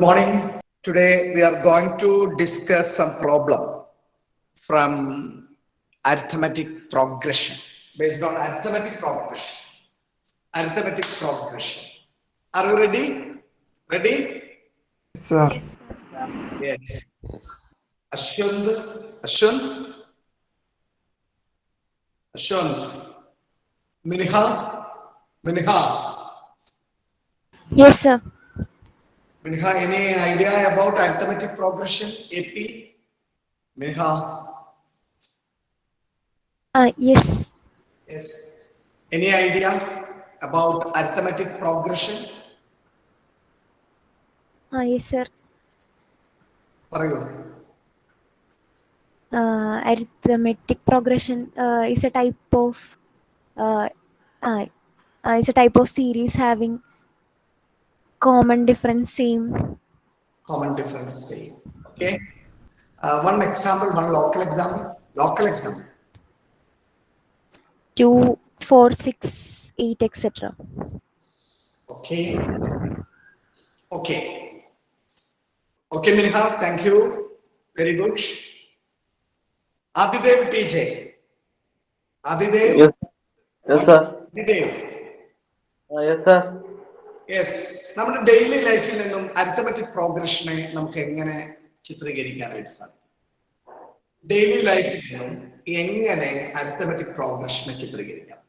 morning. Today we are going to discuss some problem from arithmetic progression, based on arithmetic progression. Arithmetic progression. Are you ready? Ready? Sir. Yes. Ashwant. Ashwant. Ashwant. Miniha. Miniha. Yes, sir. Miniha, any idea about arithmetic progression? AP? Miniha. Yes. Yes. Any idea about arithmetic progression? Yes, sir. പറയൂ. Arithmetic progression is a type of series having common difference same. Common difference same. Okay. One example, one local example. Local example. 2, 4, 6, 8, etc. Okay. Okay. Okay, Minha, thank you. Very good. Adidev TJ. Adidev. Yes. Yes, sir. Adidev. Yes, sir. Yes, നമ്മുടെ daily ലൈഫിൽ നിന്നും arithmetic പ്രോഗ്രഷനെ നമുക്ക് എങ്ങനെ ചിത്രീകരിക്കാനായിട്ട് സാധിക്കും? Daily ലൈഫിൽ നിന്നും എങ്ങനെ arithmetic പ്രോഗ്രഷനെ ചിത്രീകരിക്കാം?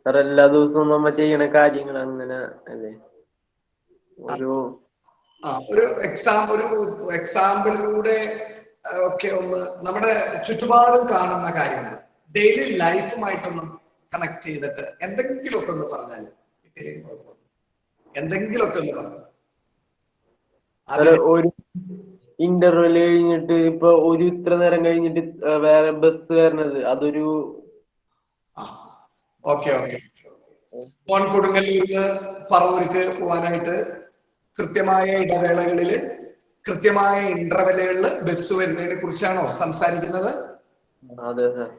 Sir, എല്ലാ ദിവസവും നമ്മ ചെയ്യണ കാര്യങ്ങൾ അങ്ങനെ അല്ലേ? ഒരു എക്സാമ്പിളിലൂടെ ഒക്കെ ഒന്ന് നമ്മുടെ ചുറ്റുപാടും കാണുന്ന കാര്യങ്ങൾ ഡെയിലി ലൈഫുമായിട്ടൊന്ന് കണക്ട് ചെയ്തിട്ട് എന്തെങ്കിലുമൊക്കെ ഒന്ന് പറഞ്ഞാൽ എന്തെങ്കിലുമൊക്കെ ഒന്ന് പറഞ്ഞു. ഒരു ഇന്റർവെൽ കഴിഞ്ഞിട്ട് ഇപ്പൊ ഒരു ഇത്ര നേരം കഴിഞ്ഞിട്ട് വേറെ ബസ് വരണത് അതൊരു ഓക്കെ. മോൻ കൊടുങ്ങല്ലൂരിന്ന് പറവൂർക്ക് പോകാനായിട്ട് കൃത്യമായ ഇടവേളകളിൽ കൃത്യമായ ഇന്റർവെല്ലുകളിൽ ബസ് വരുന്നതിനെ കുറിച്ചാണോ സംസാരിക്കുന്നത്? അതെ സാർ.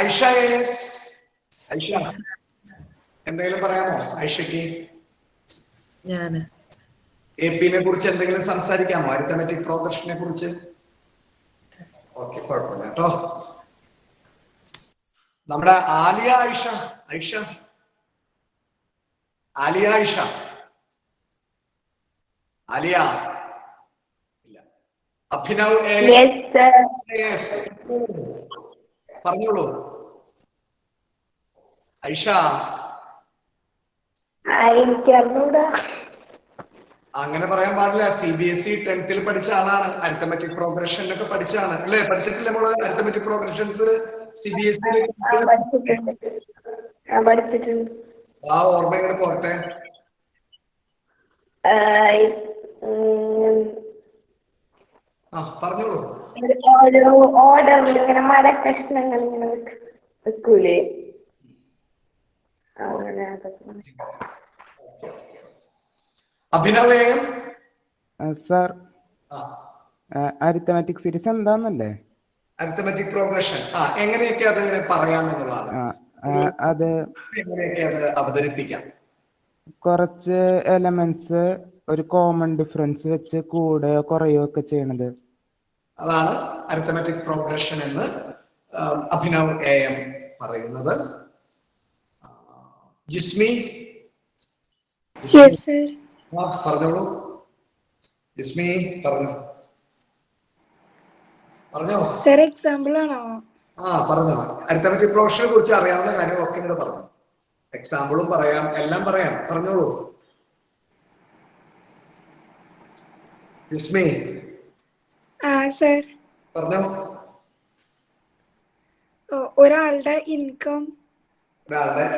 ഐഷ, എന്തെങ്കിലും പറയാമോ ഐഷയ്ക്ക്? എപിനെ കുറിച്ച് എന്തെങ്കിലും സംസാരിക്കാമോ? അരിത്തമെറ്റിക് പ്രോഗ്രഷനെ കുറിച്ച്? ഓക്കെ, കുഴപ്പമില്ല കേട്ടോ. നമ്മുടെ ആലിയ ആയിഷ ആലിയ ഇല്ല. അഭിനവ് പറഞ്ഞോളൂ ഐഷ. അങ്ങനെ പറയാൻ പാടില്ല. CBSE 10th പഠിച്ച ആളാണ്, അരിത്തമെറ്റിക് പ്രോഗ്രഷനൊക്കെ പഠിച്ചാണ് അല്ലെ? പഠിച്ചിട്ടില്ല നമ്മള് അരിത്തമെറ്റിക് പ്രോഗ്രഷൻസ് CBSE? ആ ഓർമ്മ ഇങ്ങനെ പോട്ടെ. പറഞ്ഞോളൂ. ഓർഡറിൽ മരക്കഷ്ണങ്ങൾ ഇങ്ങനെ വെക്കൂലേ? അഭിനവേയം സാർ, അരിത്തമാറ്റിക് സീരീസ് എന്താന്നല്ലേ? അരിത്തമെറ്റിക് പ്രോഗ്രഷൻ എങ്ങനെയൊക്കെ അത് പറയാമെന്നുള്ളതാണ്. അത് എങ്ങനെയൊക്കെ അത് അവതരിപ്പിക്കാം? കുറച്ച് എലമെന്റ്സ് ഒരു കോമൺ ഡിഫറൻസ് വെച്ച് കൂടുകയോ കുറയോ ഒക്കെ ചെയ്യണത്, അതാണ് അരിത്തമെറ്റിക് പ്രോഗ്രഷൻ എന്ന് അഭിനവ് AM പറയുന്നത്. ജിസ്മി പറഞ്ഞോളൂ. ജിസ്മി പറഞ്ഞോ. എക്സാമ്പിൾ ആണോ? പറഞ്ഞോ. അരിത്തമെറ്റിക് പ്രോഗ്രഷനെ കുറിച്ച് അറിയാവുന്ന കാര്യങ്ങളൊക്കെ ഇങ്ങോട്ട് പറഞ്ഞു. എക്സാമ്പിളും പറയാം, എല്ലാം പറയാം. പറഞ്ഞോളൂ ജിസ്മി. പറഞ്ഞോ. ഒരാളുടെ ഇൻകം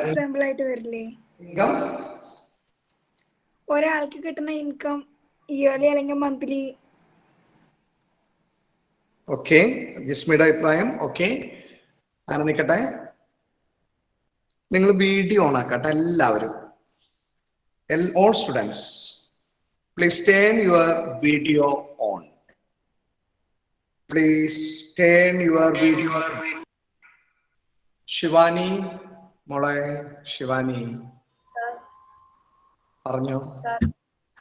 എക്സാമ്പിൾ ആയിട്ട് വരില്ലേ? ഇൻകം, ഒരാൾക്ക് കിട്ടുന്ന ഇൻകം ഇയർലി അല്ലെങ്കിൽ മന്ത്ലി. ഓക്കെ, ജിസ്മിയുടെ അഭിപ്രായം. ഓക്കെ, അങ്ങനെ നിൽക്കട്ടെ. നിങ്ങൾ വീഡിയോ ഓൺ ആക്കട്ടെ എല്ലാവരും. all students, please turn your video on. Please turn your video. Shivani മോളെ, ശിവാനി പറഞ്ഞോ.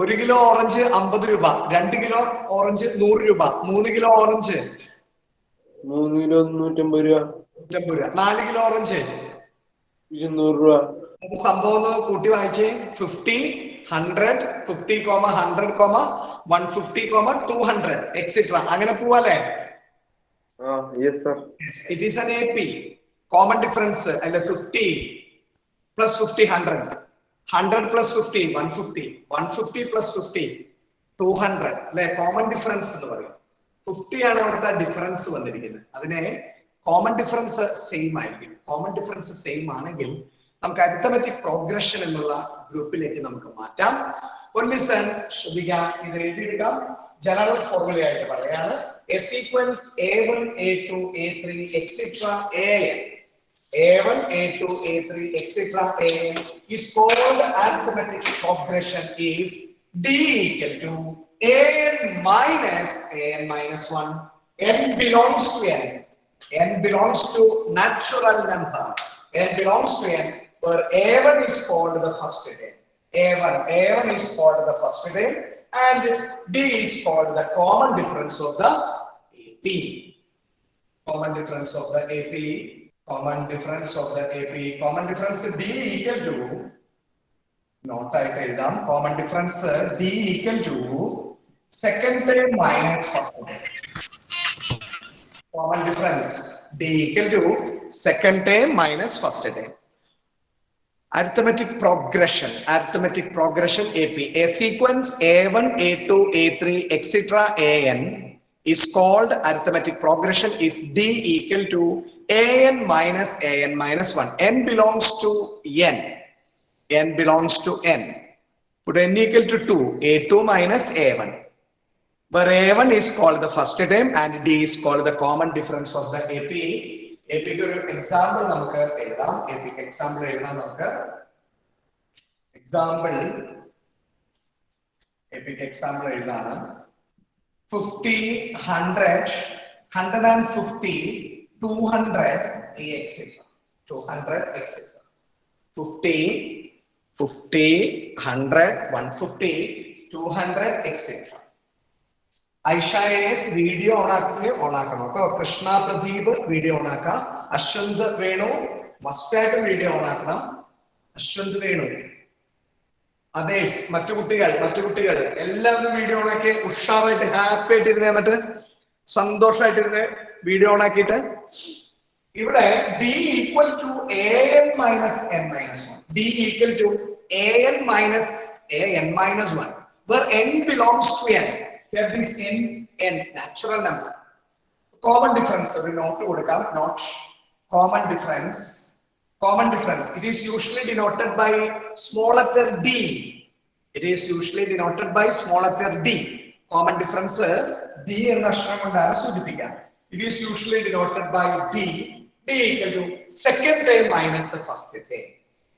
1 കിലോ ഓറഞ്ച് 50 രൂപ, 2 കിലോ ഓറഞ്ച് 100 രൂപ, 3 കിലോ ഓറഞ്ച് 3 കിലോ 150 രൂപ, 150 രൂപ, 4 കിലോ ഓറഞ്ച് 200 രൂപ. സംഭവം ഒന്ന് കൂട്ടി വായിച്ചേ. 50, 100, 50, 100, 150, 200 എക്സെട്ര. അങ്ങനെ പോവാല്ലേ? Yes sir. It is an AP. Common difference and 50 plus 50, 100. 100 plus 50, 150. 150 plus 50, 200. അല്ലെ? കോമൺ ഡിഫറൻസ് എന്ന് പറയും. 50 ആണ് അവിടുത്തെ ഡിഫറൻസ് വന്നിരിക്കുന്നത്. അതിനെ കോമൺ ഡിഫറൻസ് സെയിം ആയിരിക്കും. കോമൺ ഡിഫറൻസ് സെയിം ആണെങ്കിൽ നമുക്ക് അരിത്തമെറ്റിക് പ്രോഗ്രഷൻ എന്നുള്ള ഗ്രൂപ്പിലേക്ക് നമുക്ക് മാറ്റാം. ഒരു ലിസൺ ശ്രദ്ധിക്കാം, ഇത് എഴുതിയെടുക്കാം. ജനറൽ ഫോർമുല ആയിട്ട് പറയാണ്. A sequence A1, A2, A3, etc. AN. A1, A2, A3, etc. AN is called arithmetic progression if D equal to AN minus AN minus 1. N belongs to N. N belongs to natural number. N belongs to N, where A1 is called the first term. A1 is called the first term, and D is called the common difference of the AP. Common difference of the AP. Common difference of the AP. Common difference D equal to, not I tell them, common difference D equal to second term minus first term. Common difference D equal to second term minus first term. Arithmetic progression AP. A sequence A1, A2, A3, etc. AN is called arithmetic progression if D equal to AN minus AN minus 1. N belongs to N. N belongs to N. Put N equal to 2. A2 minus A1. Where A1 is called the first term and D is called the common difference of the AP. AP ഒരു example നമുക്ക് എഴുതാം. AP example എഴുതാം നമുക്ക്. Example എഴുതാണ്. 50, 100, 150, 200, etc. 200, etc. 50, 100, 150, 200, etc. Aisha's video ഓണാക്കണം കേട്ടോ. Krishna Pradeep video ഓണാക്കാം. Ashwanth Venu മസ്റ്റായിട്ട് video ഓണാക്കണം. Ashwanth Venu, അതെ. മറ്റു കുട്ടികൾ എല്ലാവരും വീഡിയോ ഓണാക്കി ഉഷാറായിട്ട് ഹാപ്പി ആയിട്ട് ഇരുന്ന്, എന്നിട്ട് സന്തോഷമായിട്ടിരുന്ന് വീഡിയോ ഓണാക്കിയിട്ട്. ഇവിടെ D equal to AN minus N minus 1. D equal to AN minus AN minus 1, where N belongs to N. Here this N natural number. Common difference we note to കൊടുക്കാം. Not common difference. It is usually denoted by small letter D. Common difference D എന്ന അക്ഷരം കൊണ്ടാണ് സൂചിപ്പിക്കുക. It is usually denoted by D. D equal to second term minus first term.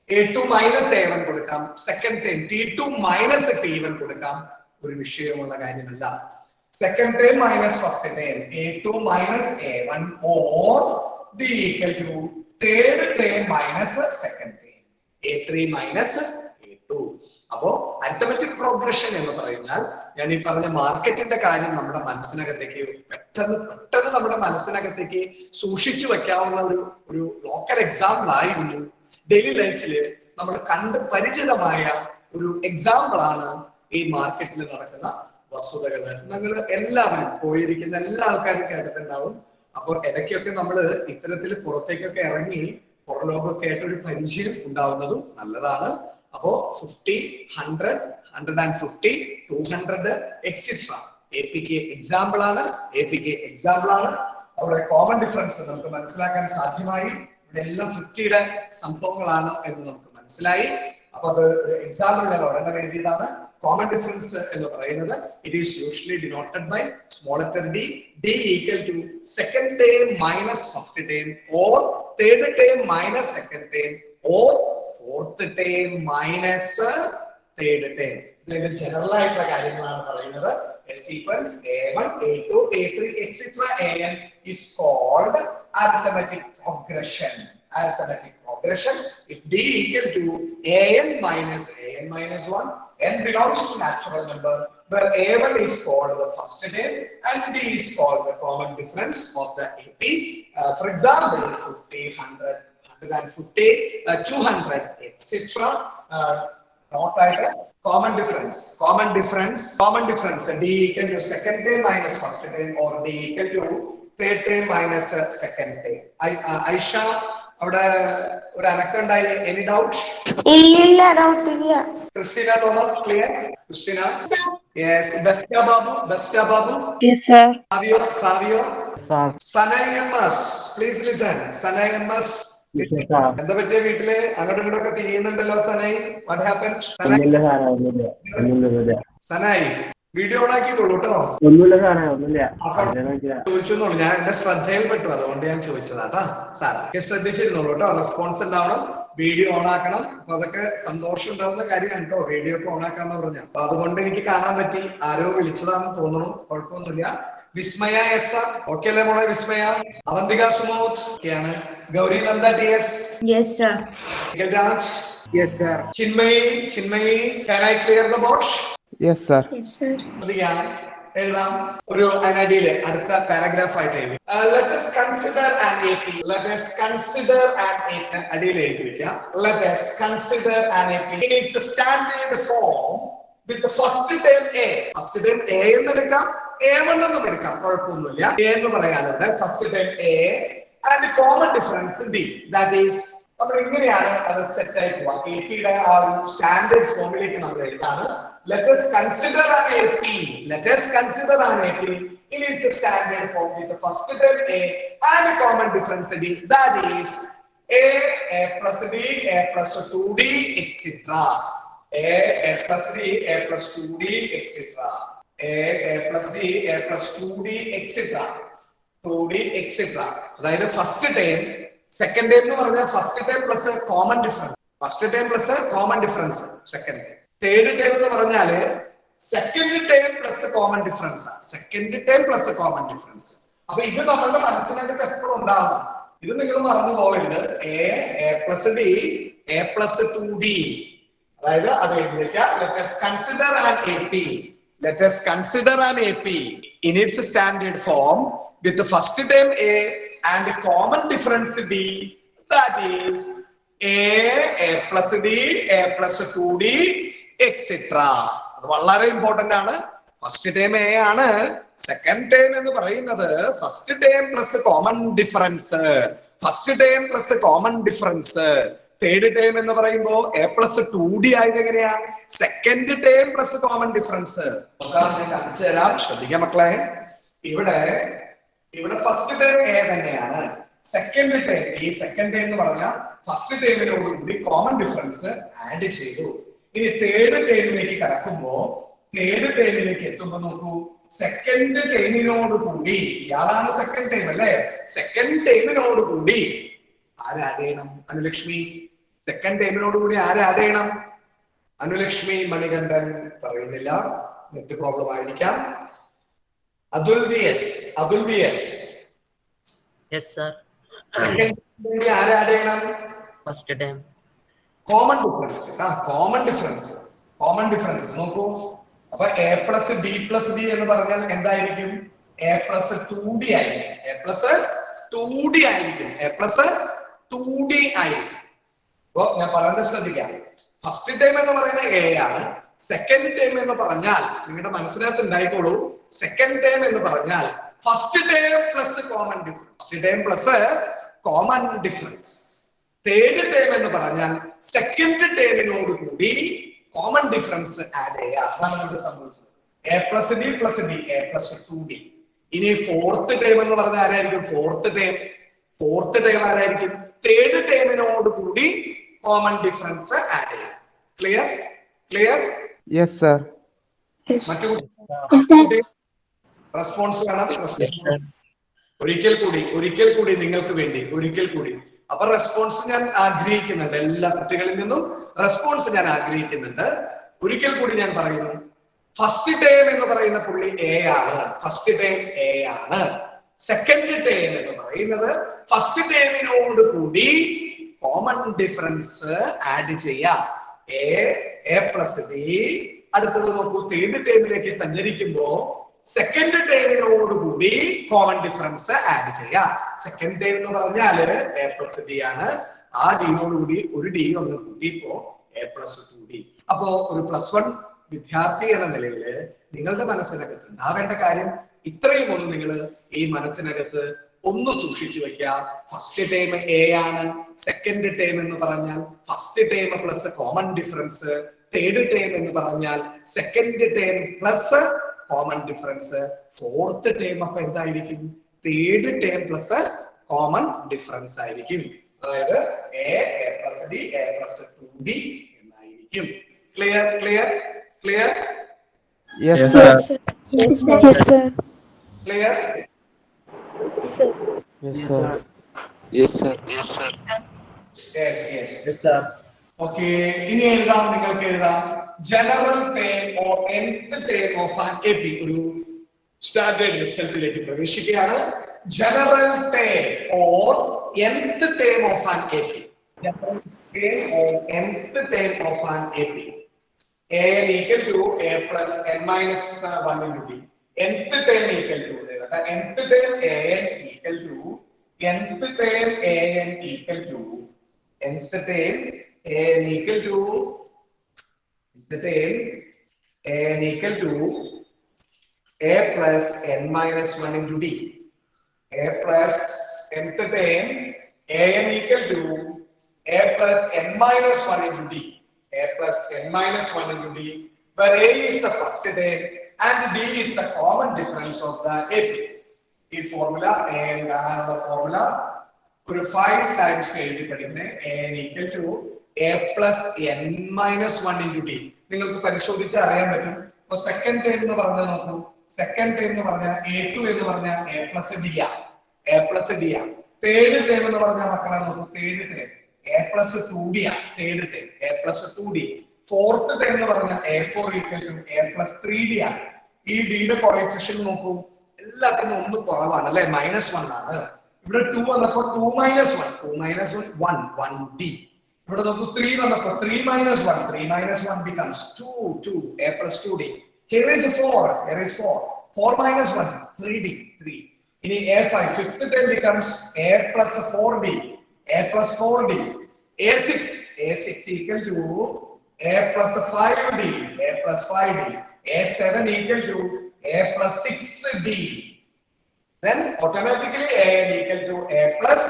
A2 minus A1 കൊടുക്കാം. Second term T2 minus T1 കൊടുക്കാം. ഒരു വിഷയമുള്ള കാര്യമല്ല. Second term minus first term A2 minus A1 or D equal to third term minus second term A3 minus A2. അപ്പോ arithmetic progression എന്ന് പറഞ്ഞാൽ ഞാൻ ഈ പറഞ്ഞ മാർക്കറ്റിന്റെ കാര്യം നമ്മുടെ മനസ്സിനകത്തേക്ക് പെട്ടെന്ന് നമ്മുടെ മനസ്സിനകത്തേക്ക് സൂക്ഷിച്ചു വെക്കാവുന്ന ഒരു ലോക്കൽ എക്സാമ്പിൾ ആയിരുന്നു. ഡെയിലി ലൈഫിൽ നമ്മൾ കണ്ട് പരിചിതമായ ഒരു എക്സാമ്പിൾ ആണ് ഈ മാർക്കറ്റിൽ നടക്കുന്ന വസ്തുതകള്. നിങ്ങൾ എല്ലാവരും പോയിരിക്കുന്ന എല്ലാ ആൾക്കാരും കേട്ടിട്ടുണ്ടാവും. അപ്പൊ ഇടയ്ക്കൊക്കെ നമ്മൾ ഇത്തരത്തിൽ പുറത്തേക്കൊക്കെ ഇറങ്ങി പുറലോകമൊക്കെ ആയിട്ട് ഒരു പരിചയം ഉണ്ടാവുന്നതും നല്ലതാണ്. അപ്പോ 50, 100, 150, 200, etc. APK എക്സാമ്പിൾ ആണ്. അവരുടെ കോമൺ ഡിഫറൻസ് നമുക്ക് മനസ്സിലാക്കാൻ സാധ്യമായി. ഇവിടെ എല്ലാം 50യുടെ സംഭവങ്ങളാണ് എന്ന് നമുക്ക് മനസ്സിലായി. അപ്പൊ അത് ഒരു എക്സാമ്പിൾ ഞാൻ ഒരെണ്ണം എഴുതിയതാണ്. Common difference എന്ന് പറയുന്നത് it is usually denoted by small letter D. D equal to second term minus first term or third term minus second term or fourth term minus third term. ഇതിന്റെ general ആയിട്ടുള്ള കാര്യങ്ങളാണ് പറയുന്നത്. A sequence A1, A2, A3, etc. AN is called arithmetic progression. If D equal to AN minus AN minus 1 n belongs to natural number, where A1 is called the first term and D is called the common difference of the AP. For example, 50, 100, 150, 200, etc. Not like a common difference. D equal to second term minus first term, or D equal to third term minus second term. Aisha, any doubt? Christina Thomas, clear? Christina? Yes. Besta Babu? Yes, sir. Savio? Sir. Sanay MS, please listen. Sanay MS. എന്താ പറ്റിയ വീട്ടില് അങ്ങോട്ടും ഇങ്ങോട്ടൊക്കെ തിരിയുന്നുണ്ടല്ലോ സനായി? What happened? സനായി video on ആക്കിയിട്ടുള്ളൂ കേട്ടോ. ചോദിച്ചോളൂ, ഞാൻ എന്റെ ശ്രദ്ധയിൽപ്പെട്ടു, അതുകൊണ്ട് ഞാൻ ചോദിച്ചതാട്ടാ. സാറൊക്കെ ശ്രദ്ധിച്ചിരുന്നോളൂ കേട്ടോ. റെസ്പോൺസ് ഉണ്ടാവണം, വീഡിയോ ഓൺ ആക്കണം. അപ്പൊ അതൊക്കെ സന്തോഷം ഉണ്ടാവുന്ന കാര്യമാണ് കേട്ടോ, വീഡിയോ ഒക്കെ ഓൺ ആക്കാന്ന് പറഞ്ഞ. അപ്പൊ അതുകൊണ്ട് എനിക്ക് കാണാൻ പറ്റി. ആരോ വിളിച്ചതാണെന്ന് തോന്നുന്നു, കുഴപ്പമൊന്നുമില്ല. വിസ്മയ എസ് ഓക്കെ അല്ലേ മോളെ? വിസ്മയ. അവന്തിക സുമോദ് ഒക്കെയാണ്. Gauri Nanda T S. Yes, sir. Raj. Yes, sir. Chinmayi, can I clear the box? Yes, sir. Yes, sir. എഴുതാം ഒരു അനടിയില് അടുത്ത പാരഗ്രാഫ് ആയിട്ട് എഴുതി. Let us consider an AP. അടിയിൽ എഴുതി വെക്കാം. Let us consider an AP in its standard form with the first term A. First term A എന്ന് എടുക്കാം, A1 എന്നും എടുക്കാം, കുഴപ്പമൊന്നുമില്ല. A എന്ന് പറയാനുണ്ട്. First time A and common difference D. That is നമ്മൾ ഇങ്ങനെയാണ് അത് സെറ്റ് ആയി പോവാം. APയുടെ ആ ഒരു സ്റ്റാൻഡേർഡ് ഫോമിലേക്ക് നമ്മൾ എഴുതാണ്. Let us consider an AP in its standard form with the first term A and common difference D. That is A plus D, A plus 2D, etc. A plus D, A plus 2D, etc. A plus D, A plus 2D, etc. അതായത് first time second time എന്ന് പറഞ്ഞാൽ first time plus common difference second time. Third time എന്ന് പറഞ്ഞാല് second time plus common difference. അപ്പൊ ഇത് നമ്മളുടെ മനസ്സിനകത്ത് എപ്പോഴും ഉണ്ടാവണം. ഇത് നിങ്ങൾ മറന്നു പോകരുത്. A plus D, A plus 2D. അതായത് അത് എഴുതി വെക്കാം. Let us consider an AP in its standard form with the first term A and common difference D. That is A plus D, A plus 2D, etc. അത് വളരെ important ആണ്. First time A ആണ്. Second time എന്ന് പറയുന്നത് first time plus common difference. Third time എന്ന് പറയുമ്പോൾ A plus 2D ആയത് എങ്ങനെയാ? Second time plus common difference. കാണിച്ചു തരാം, ശ്രദ്ധിക്കാം മക്കളെ. ഇവിടെ ഫസ്റ്റ് ടൈം A തന്നെയാണ്. സെക്കൻഡ് ടൈം, ഈ സെക്കൻഡ് ടൈം എന്ന് പറഞ്ഞാൽ ഫസ്റ്റ് ടൈമിനോട് കൂടി കോമൺ ഡിഫറൻസ് ആഡ് ചെയ്തു. ഇനി തേർഡ് ടൈമിലേക്ക് എത്തുമ്പോ നോക്കൂ, സെക്കൻഡ് ടൈമിനോട് കൂടി, ഇയാളാണ് സെക്കൻഡ് ടൈം അല്ലേ, സെക്കൻഡ് ടൈമിനോട് കൂടി ആര് ആഡ് ചെയ്യണം? അനുലക്ഷ്മി. സെക്കൻഡ് ടൈമിനോട് കൂടി ആര് ആഡ് ചെയ്യണം? അനുലക്ഷ്മി. മണികണ്ഠൻ പറയുന്നില്ല, നെറ്റ് പ്രോബ്ലം ആയിരിക്കാം. Athul V S. Yes, sir. Second ടൈമിൽ ആര് ആഡ് ചെയ്യണം? First time. കോമൺ ഡിഫറൻസ് നോക്കൂ. അപ്പൊ A plus D plus D എന്ന് പറഞ്ഞാൽ എന്തായിരിക്കും? A plus 2D ആയിരിക്കും. അപ്പൊ ഞാൻ പറയുന്നത് ശ്രദ്ധിക്കാം. ഫസ്റ്റ് ടൈം എന്ന് പറയുന്നത് A ആണ്. സെക്കൻഡ് ടൈം എന്ന് പറഞ്ഞാൽ നിങ്ങളുടെ മനസ്സിനകത്ത് ഉണ്ടായിക്കോളൂ, സെക്കൻഡ് ടൈം എന്ന് പറഞ്ഞാൽ first time plus common difference. Third time എന്ന് പറഞ്ഞാൽ സെക്കൻഡ് ടൈമിനോട് കൂടി കോമൺ ഡിഫറൻസ് ആഡ് ചെയ്യുക. അതാണ് നമുക്ക് സംഭവിച്ചത്. A plus D plus D, A plus 2D. ഇനി ഫോർത്ത് ടൈം എന്ന് പറഞ്ഞാൽ ആരായിരിക്കും? ഫോർത്ത് ടൈം ആരായിരിക്കും? തേർഡ് ടൈമിനോട് കൂടി കോമൺ ഡിഫറൻസ് ആഡ് ചെയ്യും. ക്ലിയർ? Yes, sir. റെസ്പോൺസ് വേണം. ഒരിക്കൽ കൂടി നിങ്ങൾക്ക് വേണ്ടി അപ്പൊ റെസ്പോൺസ് ഞാൻ ആഗ്രഹിക്കുന്നുണ്ട്. എല്ലാ കുട്ടികളിൽ നിന്നും റെസ്പോൺസ് ഞാൻ ആഗ്രഹിക്കുന്നുണ്ട്. ഒരിക്കൽ കൂടി ഞാൻ പറയുന്നു, ഫസ്റ്റ് ടൈം എന്ന് പറയുന്ന പുള്ളി A ആണ്. സെക്കൻഡ് ടൈം എന്ന് പറയുന്നത് ഫസ്റ്റ് ടൈമിനോട് കൂടി കോമൺ ഡിഫറൻസ് ആഡ് ചെയ്യാം. A plus B. അടുത്തത് നോക്കൂ, തേർഡ് ടേമിലേക്ക് സഞ്ചരിക്കുമ്പോ സെക്കൻഡ് ടേമിനോടുകൂടി കോമൺ ഡിഫറൻസ് ആഡ് ചെയ്യാം. സെക്കൻഡ് ടേം എന്ന് പറഞ്ഞാല് എ പ്ലസ് ഡി ആണ്. ആ ഡിനോടുകൂടി ഒരു ഡി ഒന്ന് കൂട്ടിയപ്പോ എ പ്ലസ് 2d. അപ്പോ ഒരു +1 വിദ്യാർത്ഥി എന്ന നിലയിൽ നിങ്ങളുടെ മനസ്സിനകത്ത് ഉണ്ടാവേണ്ട കാര്യം ഇത്രയും ഒന്ന് നിങ്ങൾ ഈ മനസ്സിനകത്ത് ഒന്ന് സൂക്ഷിച്ചു വെക്കുക. ഫസ്റ്റ് ടേം എ ആണ്. സെക്കൻഡ് ടേം എന്ന് പറഞ്ഞാൽ first term plus common difference. Third term എന്ന് പറഞ്ഞാൽ second term plus common difference. Fourth term അപ്പൊ എന്തായിരിക്കും? Third term plus common difference ആയിരിക്കും. അതായത് A plus D A plus 2d എന്നായിരിക്കും. Clear clear clear Yes, Yes, sir. sir. Yes, sir. Clear? Yes, sir. Yes yes. Okay, ഇനി എഴുതാം, നിങ്ങൾക്ക് എഴുതാം. General term or nth term of an A P. ഒരു standard റിസൾട്ടിലേക്ക് പ്രവേശിക്കുകയാണ്. General term or nth term of an A P. General term or nth term of an A P. an equal to a plus n minus 1 into d. nth term equal to nth term an equal to nth term an equal to nth term an equal to nth term an equal to a plus n minus 1 into d. a plus nth term an equal to a plus n minus 1 into d. a plus n minus 1 into d, where a is the first term and d is the common difference of the AP. ഈ formula a കാണാനുള്ള formula ഒരു 5 times എഴുതി പഠിക്കണേ. an equal to a plus n minus 1 into d. നിങ്ങൾക്ക് പരിശോധിച്ചാൽ അറിയാൻ പറ്റും. ഇപ്പൊ സെക്കൻഡ് ടേം എന്ന് പറഞ്ഞാൽ നോക്കൂ, സെക്കൻഡ് ടേം എന്ന് പറഞ്ഞാൽ a2 എന്ന് പറഞ്ഞാൽ a plus d ആ. a plus d ആ. തേർഡ് ടേം എന്ന് പറഞ്ഞാൽ മക്കളെ നോക്കൂ, third term a plus 2d ആണ്. Third term a plus 2d. Fourth term എന്ന് പറഞ്ഞാൽ a4 equal to a plus 3d ആണ്. ഈ ഡിയുടെ കോഎഫിഷ്യന്റ് നോക്കൂ, എല്ലാത്തിനും ഒന്ന് കുറവാണ് അല്ലെ, -1 ആണ്. ഇവിടെ 2 വന്നപ്പോ 2 - 1 2 - 1 1d. ഇവിടെ നോക്കൂ 3 വന്നപ്പോ 3 - 1 3 - 1 becomes 2 a plus 2d. Here is 4 4 - 1 3d 3. ഇനി a5 fifth term becomes a plus 4d a plus 4d. a6 equal to a plus 5d a plus 5d. a7 equal to a plus 6d. Then automatically an equal to a plus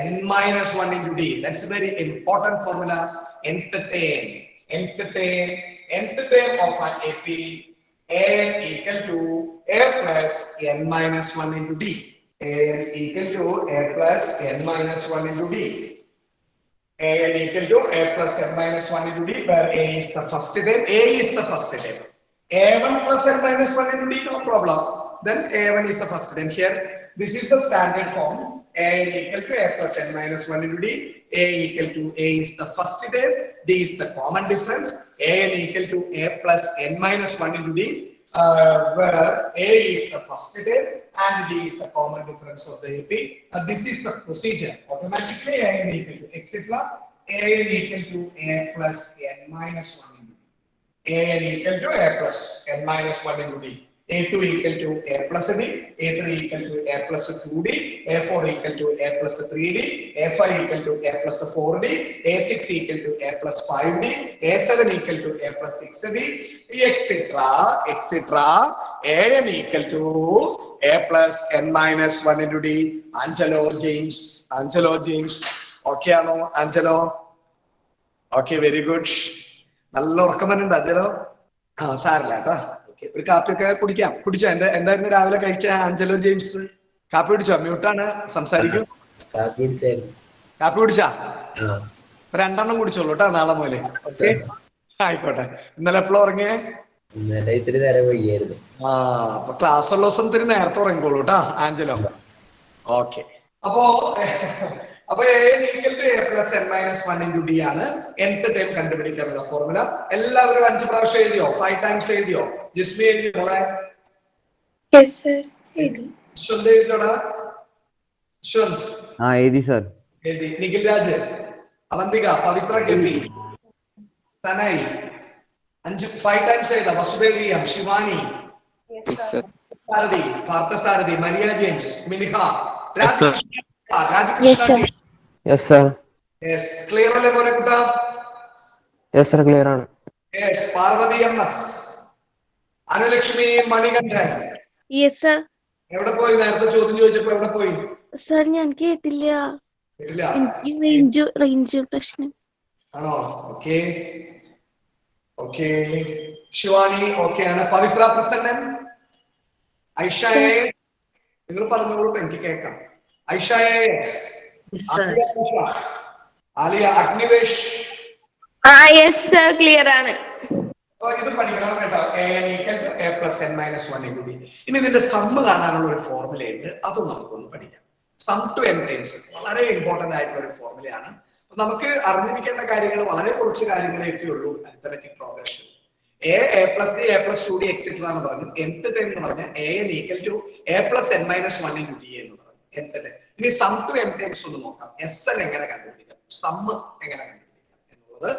n minus 1 into d. That's a very important formula. nth term of an AP, an equal to a plus n minus 1 into d. an equal to a plus n minus 1 into d. an equal to a plus n minus 1 into d, where a is the first term. a1 plus n minus 1 into d, no problem. Then a1 is the first term. Here this is the standard form. a equal to a plus n minus 1 into d. a equal to a is the first term, d is the common difference. an equal to a plus n minus 1 into d, where a is the first term and d is the common difference of the AP. This is the procedure. Automatically an equal to etc. an equal to a plus n minus 1 into d. an equal to a plus n minus 1 into d. a2 equal to a plus d, a3 equal to a plus 2d, a4 equal to a plus 3d, a5 equal to a plus 4d, a6 equal to a plus 5d, a7 equal to a plus 6d, etc. an equal to a plus n minus 1 into d. Angelo James okay ano Angelo? Okay, very good. നല്ല ഉറക്കമനുണ്ട് അഞ്ചലോ. സാരല്ല കേട്ടോ. ഒരു കാപ്പിയൊക്കെ കുടിച്ചോ? എന്തായിരുന്നു രാവിലെ കഴിച്ച Angelo James? കാപ്പി കുടിച്ചോ? മ്യൂട്ടാണ്, സംസാരിക്കൂ. കാപ്പി കുടിച്ചാ? 2 എണ്ണം കുടിച്ചോളൂ കേട്ടോ നാളെ മുതലേ. ഓക്കെ, ആയിക്കോട്ടെ. ഇന്നലെ എപ്പോഴും ഉറങ്ങിയേ? അപ്പൊ ക്ലാസ് ഉള്ള ദിവസം ഇത്തിരി നേരത്തെ ഉറങ്ങിക്കോളൂ കേട്ടോ ആഞ്ചലോ. ഓക്കെ, അപ്പോ a equal to a plus n minus 1 into d ആണ് nth ടൈം കണ്ടുപിടിക്കാനുള്ള ഫോർമുല. എല്ലാവരും 5 പ്രാവശ്യം എഴുതിയോ? 5 ടൈംസ് എഴുതിയോ? ജിസ്മി എഴുതിയോ? Yes, sir. ശ്വന്ത് എഴുതിയോടാ? ശ്വന്ത് എഴുതി സർ. എഴുതി. Nikhil Raj, Avantika, Pavithra, KP Sanai. 5 times എഴുതാം. വസുദേവിയം, Shivani, Yes, sir. Sarathi, Parthasarathi, Maria James, Miniha, Radhikrishna. Yes, sir. Yes sir. Yes, clear അല്ലേ മോനെ കുട്ടാ? യെസ് സർ, ക്ലിയർ ആണ്. Yes, Parvathi M S, Anulakshmi Manikandan. Yes sir. എവിടെ പോയി? നേരത്തെ ചോദ്യം ചോദിച്ചപ്പോ എവിടെ പോയി? സർ ഞാൻ കേട്ടില്ല. കേട്ടില്ല? എനിക്ക് റേഞ്ച് പ്രശ്നം. ആണോ? Okay okay. ശിവാനി ഓക്കെ ആണ്. പവിത്ര പ്രസന്നൻ, ഐഷയെ നിങ്ങൾ പറഞ്ഞോളൂ, എനിക്ക് കേൾക്കാം. ഐഷയെ, Yes, sir. Aliya, Agnivesh. Yes sir, clear ആണ്. ഇത് പഠിക്കണം കേട്ടോ. a plus n minus 1 into d. ഇനി ഇതിന്റെ സമ്മ് കാണാനുള്ള ഒരു ഫോർമുല ഉണ്ട്, അതും നമുക്കൊന്ന് പഠിക്കാം. സം ടു n ടൈംസ് വളരെ ഇമ്പോർട്ടന്റ് ആയിട്ടുള്ള ഒരു ഫോർമുലയാണ്. നമുക്ക് അറിഞ്ഞിരിക്കേണ്ട കാര്യങ്ങൾ വളരെ കുറച്ച് കാര്യങ്ങളൊക്കെ ഉള്ളൂ arithmetic progression. a plus d, a plus 2d etcetera എന്ന് പറഞ്ഞു. nth ടൈം എന്ന് പറഞ്ഞാൽ an equal to a plus n minus 1 into d എന്ന് പറഞ്ഞു. nth time. ഇനി സം ടു n ടൈംസ് ഒന്ന് നോക്കാം. sn എങ്ങനെ കണ്ടുപിടിക്കാം, സമ്മ് എങ്ങനെ കണ്ടുപിടിക്കാം എന്നുള്ളത്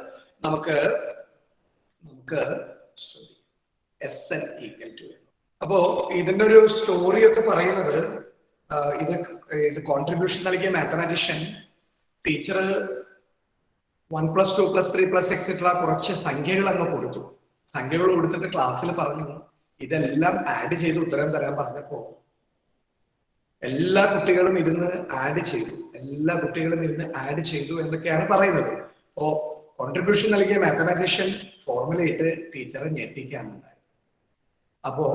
നമുക്ക് sn ഈക്വൽ ടു. അപ്പോ ഇതിന്റെ ഒരു സ്റ്റോറി ഒക്കെ പറയുന്നത്, ഇത് കോൺട്രിബ്യൂഷൻ നൽകിയ മാത്തമാറ്റീഷ്യൻ ടീച്ചർ 1 + 2 + 3 + എക്സെട്ര കുറച്ച് സംഖ്യകൾ അങ്ങ് കൊടുത്തു. സംഖ്യകൾ കൊടുത്തിട്ട് ക്ലാസ്സിൽ പറഞ്ഞു ഇതെല്ലാം ആഡ് ചെയ്ത് ഉത്തരം തരാൻ പറഞ്ഞപ്പോ എല്ലാ കുട്ടികളും ഇരുന്ന് ആഡ് ചെയ്തു എന്നൊക്കെയാണ് പറയുന്നത്. അപ്പോ കോൺട്രിബ്യൂഷൻ നൽകിയ മാത്തമാറ്റീഷ്യൻ ഫോർമുല ഇട്ട് ടീച്ചറെ ഞെട്ടിക്കാനുണ്ടായി. അപ്പോ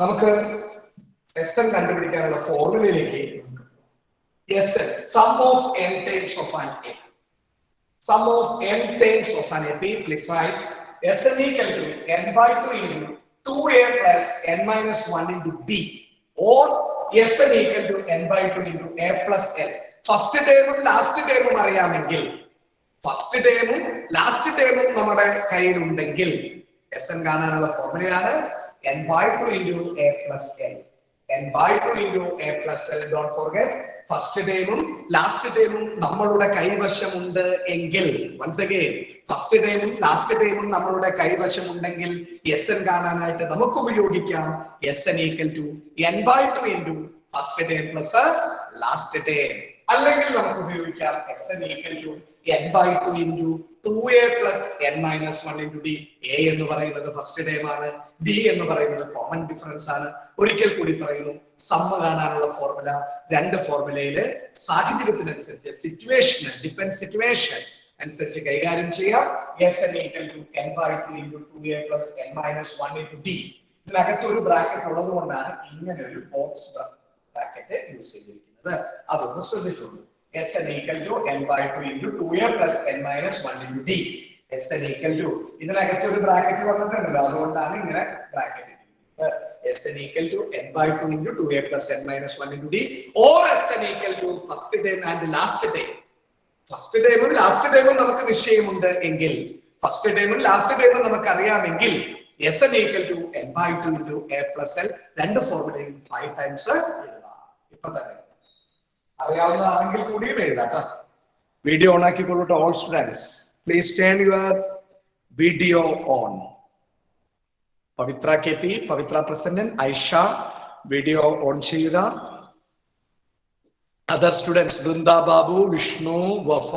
നമുക്ക് sn കണ്ടുപിടിക്കാനുള്ള ഫോർമുലയിലേക്ക് sn, sum of n terms of an AP. Sum of n terms of an AP, please write sn equal to n/2 into 2a plus n minus 1 into d, or sn equal to n/2 into a plus l. First ടേമും last ടേമും അറിയാമെങ്കിൽ, first ടേമും last ടേമും നമ്മുടെ കയ്യിലുണ്ടെങ്കിൽ sn കാണാനുള്ള ഫോർമുലയാണ് n/2 into a plus l. n/2 into a plus l. Don't forget, first ടേമും ലാസ്റ്റ് ടേമും നമ്മളുടെ കൈവശമുണ്ട് എങ്കിൽ, വൺസ് അഗൈൻ, ഫസ്റ്റ് ടേമും ലാസ്റ്റ് ടേമും നമ്മളുടെ കൈവശമുണ്ടെങ്കിൽ sn കാണാനായിട്ട് നമുക്ക് ഉപയോഗിക്കാം sn equal to n/2 into first term plus last term. അല്ലെങ്കിൽ നമുക്ക് ഉപയോഗിക്കാം sn equal to n/2 into 2a plus n minus 1 into d. a എന്ന് പറയുന്നത് ഫസ്റ്റ് ടേം ആണ്, d എന്ന് പറയുന്നത് കോമൺ ഡിഫറൻസ് ആണ്. ഒരിക്കൽ കൂടി പറയുന്നു, സമ്മ് കാണാനുള്ള ഫോർമുല രണ്ട് ഫോർമുലയില് സാഹചര്യത്തിനനുസരിച്ച്, സിറ്റുവേഷൻ അനുസരിച്ച് കൈകാര്യം ചെയ്യാം. sn equal to n/2 into 2a plus n minus 1 into d. ഇതിനകത്ത് ഒരു ബ്രാക്കറ്റ് ഉള്ളത് കൊണ്ടാണ് ഇങ്ങനെ ഒരു ബോക്സ് ബ്രാക്കറ്റ് യൂസ് ചെയ്തിരിക്കുന്നത്. അതൊന്ന് ശ്രദ്ധിച്ചോളൂ. sn equal to n/2 into 2a plus n minus 1 into d. sn equal to, ഇതിനകത്ത് ഒരു ബ്രാക്കറ്റ് വന്നിട്ടുണ്ടല്ലോ, അതുകൊണ്ടാണ് ഇങ്ങനെ ബ്രാക്കറ്റ് ഇട്ടിരിക്കുന്നത്. sn equal to n/2 into 2a plus n minus 1 into d, or sn equal to first time and last time. First ടൈമും last ടൈമും നമുക്ക് നിശ്ചയമുണ്ട് എങ്കിൽ, ഫസ്റ്റ് ടൈമും ലാസ്റ്റ് ടൈമും നമുക്ക് അറിയാമെങ്കിൽ sn equal to n/2 into a plus l. രണ്ട് ഫോർമുലയും 5 times എഴുതാം. ഇപ്പൊ തന്നെ അറിയാവുന്നതാണെങ്കിൽ കൂടിയും എഴുതാം. വീഡിയോ ഓൺ ആക്കിക്കൊള്ളൂ. All students, please turn your video on. Pavithra KP, Pavithra Prasannan, Aisha video on ചെയ്യുക. Other students, Brinda Babu, Vishnu, Wafa,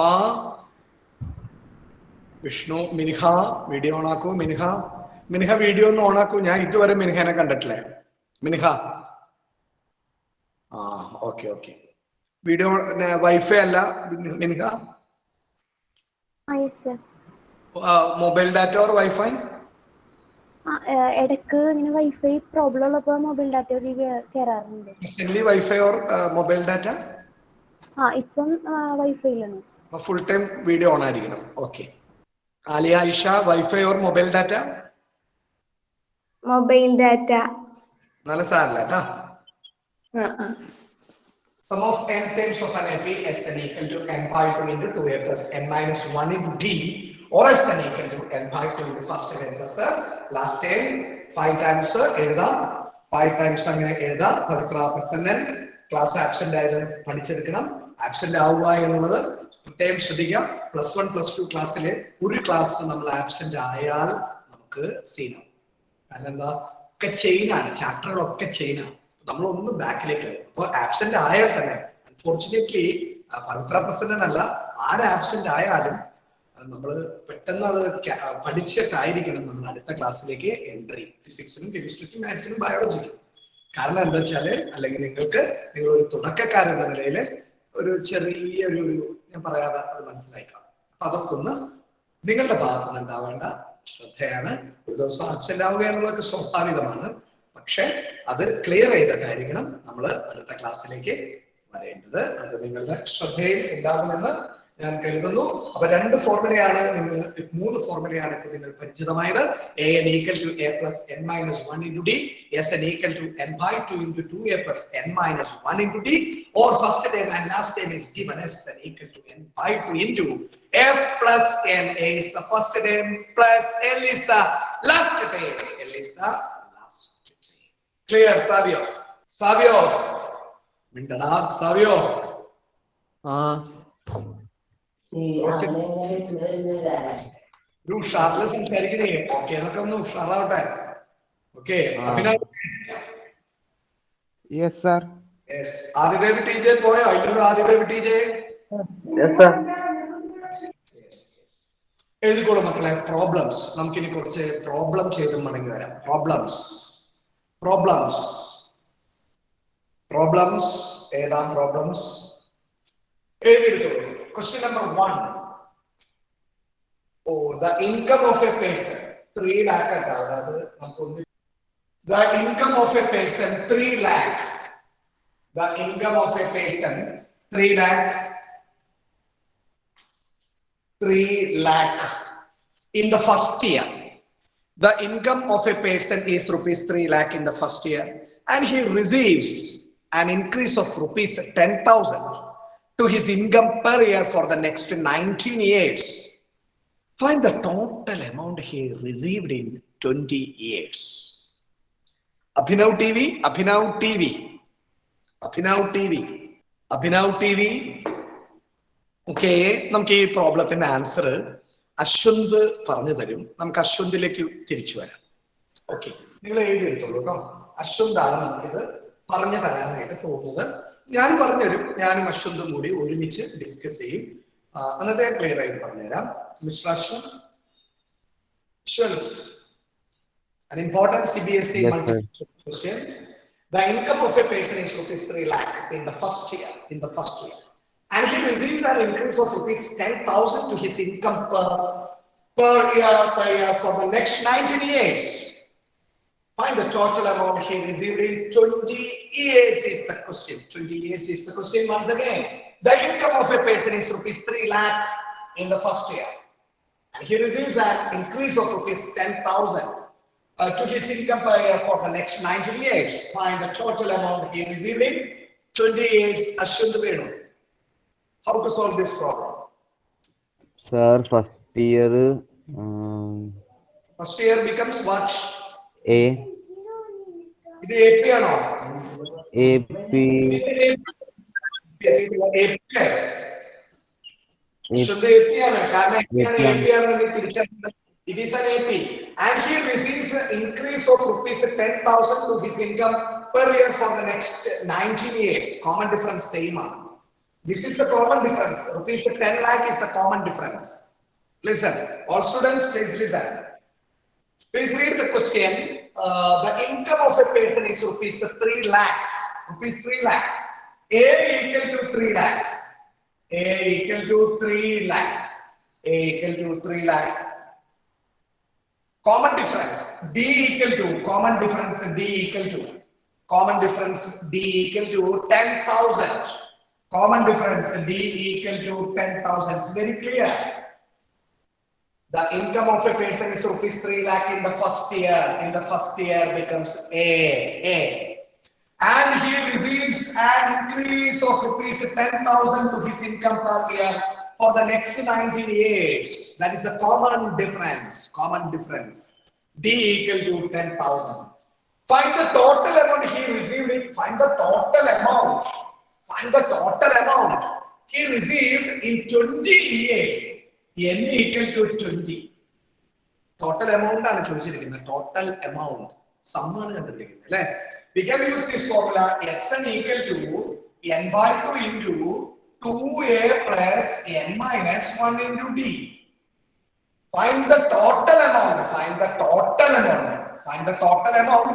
Miniha video on ആക്കൂ. മിനിഹ വീഡിയോ ഒന്ന് ഓൺ ആക്കൂ. ഞാൻ ഇതുവരെ മിനിഹനെ കണ്ടിട്ടില്ലേ. മിനിഹ, ഓക്കെ. വീഡിയോ വൈഫൈ അല്ല Miniha, mobile data or wifi? ഇടക്ക് ഇങ്ങനെ വൈഫൈ പ്രോബ്ലം ഉള്ളപ്പോ മൊബൈൽ ഡാറ്റ കേറാറുണ്ട്. Wifi or mobile data? ഇപ്പം വൈഫൈയിലാണ്. ഫുൾ ടൈം വീഡിയോ ഓൺ ആയിരിക്കണം. Okay. Aliya, Aisha, wifi or mobile data? Mobile data. നല്ല സാരല്ല കേട്ടാ. Sum of n terms of an AP, sn equal to n/2 into 2a plus n minus 1 into d, or sn equal to n/2 into first term plus the last term. 5 times എഴുതാം. 5 times അങ്ങനെ എഴുതാം. പവിത്ര Prasannan class absent ആയത് പഠിച്ചെടുക്കണം. Absent ആവുക എന്നുള്ളത് പ്രത്യേകം ശ്രദ്ധിക്കുക. +1 +2 ക്ലാസ്സിലെ ഒരു ക്ലാസ് നമ്മൾ ആബ്സെന്റ് ആയാൽ നമുക്ക് സീനാവും. കാരണം എന്താ, ഒക്കെ ചെയിനാണ്, ചാപ്റ്ററുകളൊക്കെ ചെയിനാണ്. നമ്മളൊന്ന് ബാക്കിലേക്ക് അപ്പോൾ ആബ്സെന്റ് ആയാൽ തന്നെ അൺഫോർച്ചുനേറ്റ്ലി പവിത്ര പ്രസിഡന്റ് അല്ല, ആര് ആബ്സെന്റ് ആയാലും നമ്മൾ പെട്ടെന്ന് അത് പഠിച്ചിട്ടായിരിക്കണം നമ്മൾ അടുത്ത ക്ലാസ്സിലേക്ക് എൻട്രി. ഫിസിക്സിനും കെമിസ്ട്രിക്കും മാത്സിനും ബയോളജിക്കും. കാരണം എന്താ വെച്ചാല്, അല്ലെങ്കിൽ നിങ്ങൾ ഒരു തുടക്കക്കാരെന്ന നിലയിൽ ഒരു ചെറിയൊരു ഞാൻ പറയാതെ അത് മനസ്സിലാക്കാം. അപ്പൊ അതൊക്കെ ഒന്ന് നിങ്ങളുടെ ഭാഗത്ത് നിന്ന് ഉണ്ടാവേണ്ട ശ്രദ്ധയാണ്. ഒരു ദിവസം ആബ്സെന്റ് ആവുക എന്നുള്ളതൊക്കെ സ്വാഭാവികമാണ്. പക്ഷെ അത് ക്ലിയർ ചെയ്തിട്ടായിരിക്കണം നമ്മൾ അടുത്ത ക്ലാസ്സിലേക്ക് വരേണ്ടത്. അത് നിങ്ങളുടെ ശ്രദ്ധയിൽ ഉണ്ടാകുമെന്ന് ഞാൻ കരുതുന്നു. അപ്പൊ 2 ഫോർമുലയാണ്, 3 ഫോർമുലയാണ് ഇപ്പോൾ നിങ്ങൾ പരിചിതമായത്. an equal to a plus n minus 1 into d, sn equal to n by 2 into 2a plus n minus 1 into d, or first term and last term is given as n equal to n by 2 into a plus n. A is the first term plus l is the last term. L is the last term. Clear, Savio? Savio? Mindada, Savio? ഒരു ഉഷാറില് സംസാരിക്കണേ. Okay, എന്നൊക്കെ ഒന്ന് ഉഷാറാവട്ടെ. Okay, Abhinav. Yes sir. Yes. Adidev ടീച്ചേ പോയോ? ഇല്ലല്ലോ ആദിദേവ് ടീച്ചേ. എഴുതിക്കോളൂ മക്കളെ. Problems. നമുക്കിനി കുറച്ച് പ്രോബ്ലം ചെയ്ത് മടങ്ങി വരാം. പ്രോബ്ലംസ് ഏതാ? Problems എഴുതിയെടുത്തോളൂ. Question number 1. Oh, the income of a person 3 lakh. The income of a person 3 lakh. The income of a person 3 lakh. 3 lakh in the first year. The income of a person is rupees 3 lakh in the first year, and he receives an increase of rupees 10,000 to his income per year for the next 19 years. Find the total amount he received in 20 years. Abhinav TV. Okay, നമുക്ക് ഈ പ്രോബ്ലത്തിന്റെ answer Ashwanth പറഞ്ഞു തരും. നമുക്ക് അശ്വന്തിലേക്ക് തിരിച്ചു വരാം. Okay, നിങ്ങൾ എഴുതിയെടുത്തോളൂ കേട്ടോ. അശ്വന്താണ് നമുക്കിത് പറഞ്ഞു തരാനായിട്ട് പോകുന്നത്. ഞാൻ പറഞ്ഞുതരും. ഞാനും അശ്വന്തും കൂടി ഒരുമിച്ച് ഡിസ്കസ് ചെയ്യും. എന്നിട്ട് ഞാൻ ക്ലിയർ ആയിട്ട് പറഞ്ഞുതരാം. Mister Ashwanth, an important CBSE multiple question. The income of a person is rupees 3 lakh in the first year. And he receives an increase of rupees 10,000 to his income per year for the next 19 years. Find the total amount he received in 20 years is the question. 20 years is the question once again. The income of a person is rupees 3 lakh in the first year. And he receives an increase of rupees 10,000 to his income per year for the next 19 years. Find the total amount he received in 20 years. Ashwin Venu. How to solve this problem? Sir, first year becomes what? A. Is it AP or not? AP. Should the AP or not? It is an AP. And he receives an increase of rupees 10,000 to his income per year for the next 19 years. Common difference same. This is the common difference. Rupees 10 lakh is the common difference. Listen, all students, please listen. Please read the question. The income of a person is rupees 3 lakh. Rupees 3 lakh. A equal to 3 lakh. A equal to 3 lakh. A equal to 3 lakh. Common difference. D equal to. Common difference. D equal to. Common difference. D equal to 10,000. Common difference. D equal to 10,000. It's very clear. The income of a person is rupees 3 lakh in the first year. In the first year becomes A. And he receives an increase of rupees 10,000 to his income per year for the next 19 years. That is the common difference. Common difference. D equal to 10,000. Find the total amount he received. Find the total amount. Find the total amount he received in 20 years n equal to 20. Total amount ആണ് ചോദിച്ചിരിക്കുന്നത്. Total amount സമ്മാണ് കണ്ടുപിടിക്കുന്നത് അല്ലേ? We can use this formula Sn equal to n by 2 into 2a plus n minus 1 into d. Find the total amount. Find the total amount. Find the total amount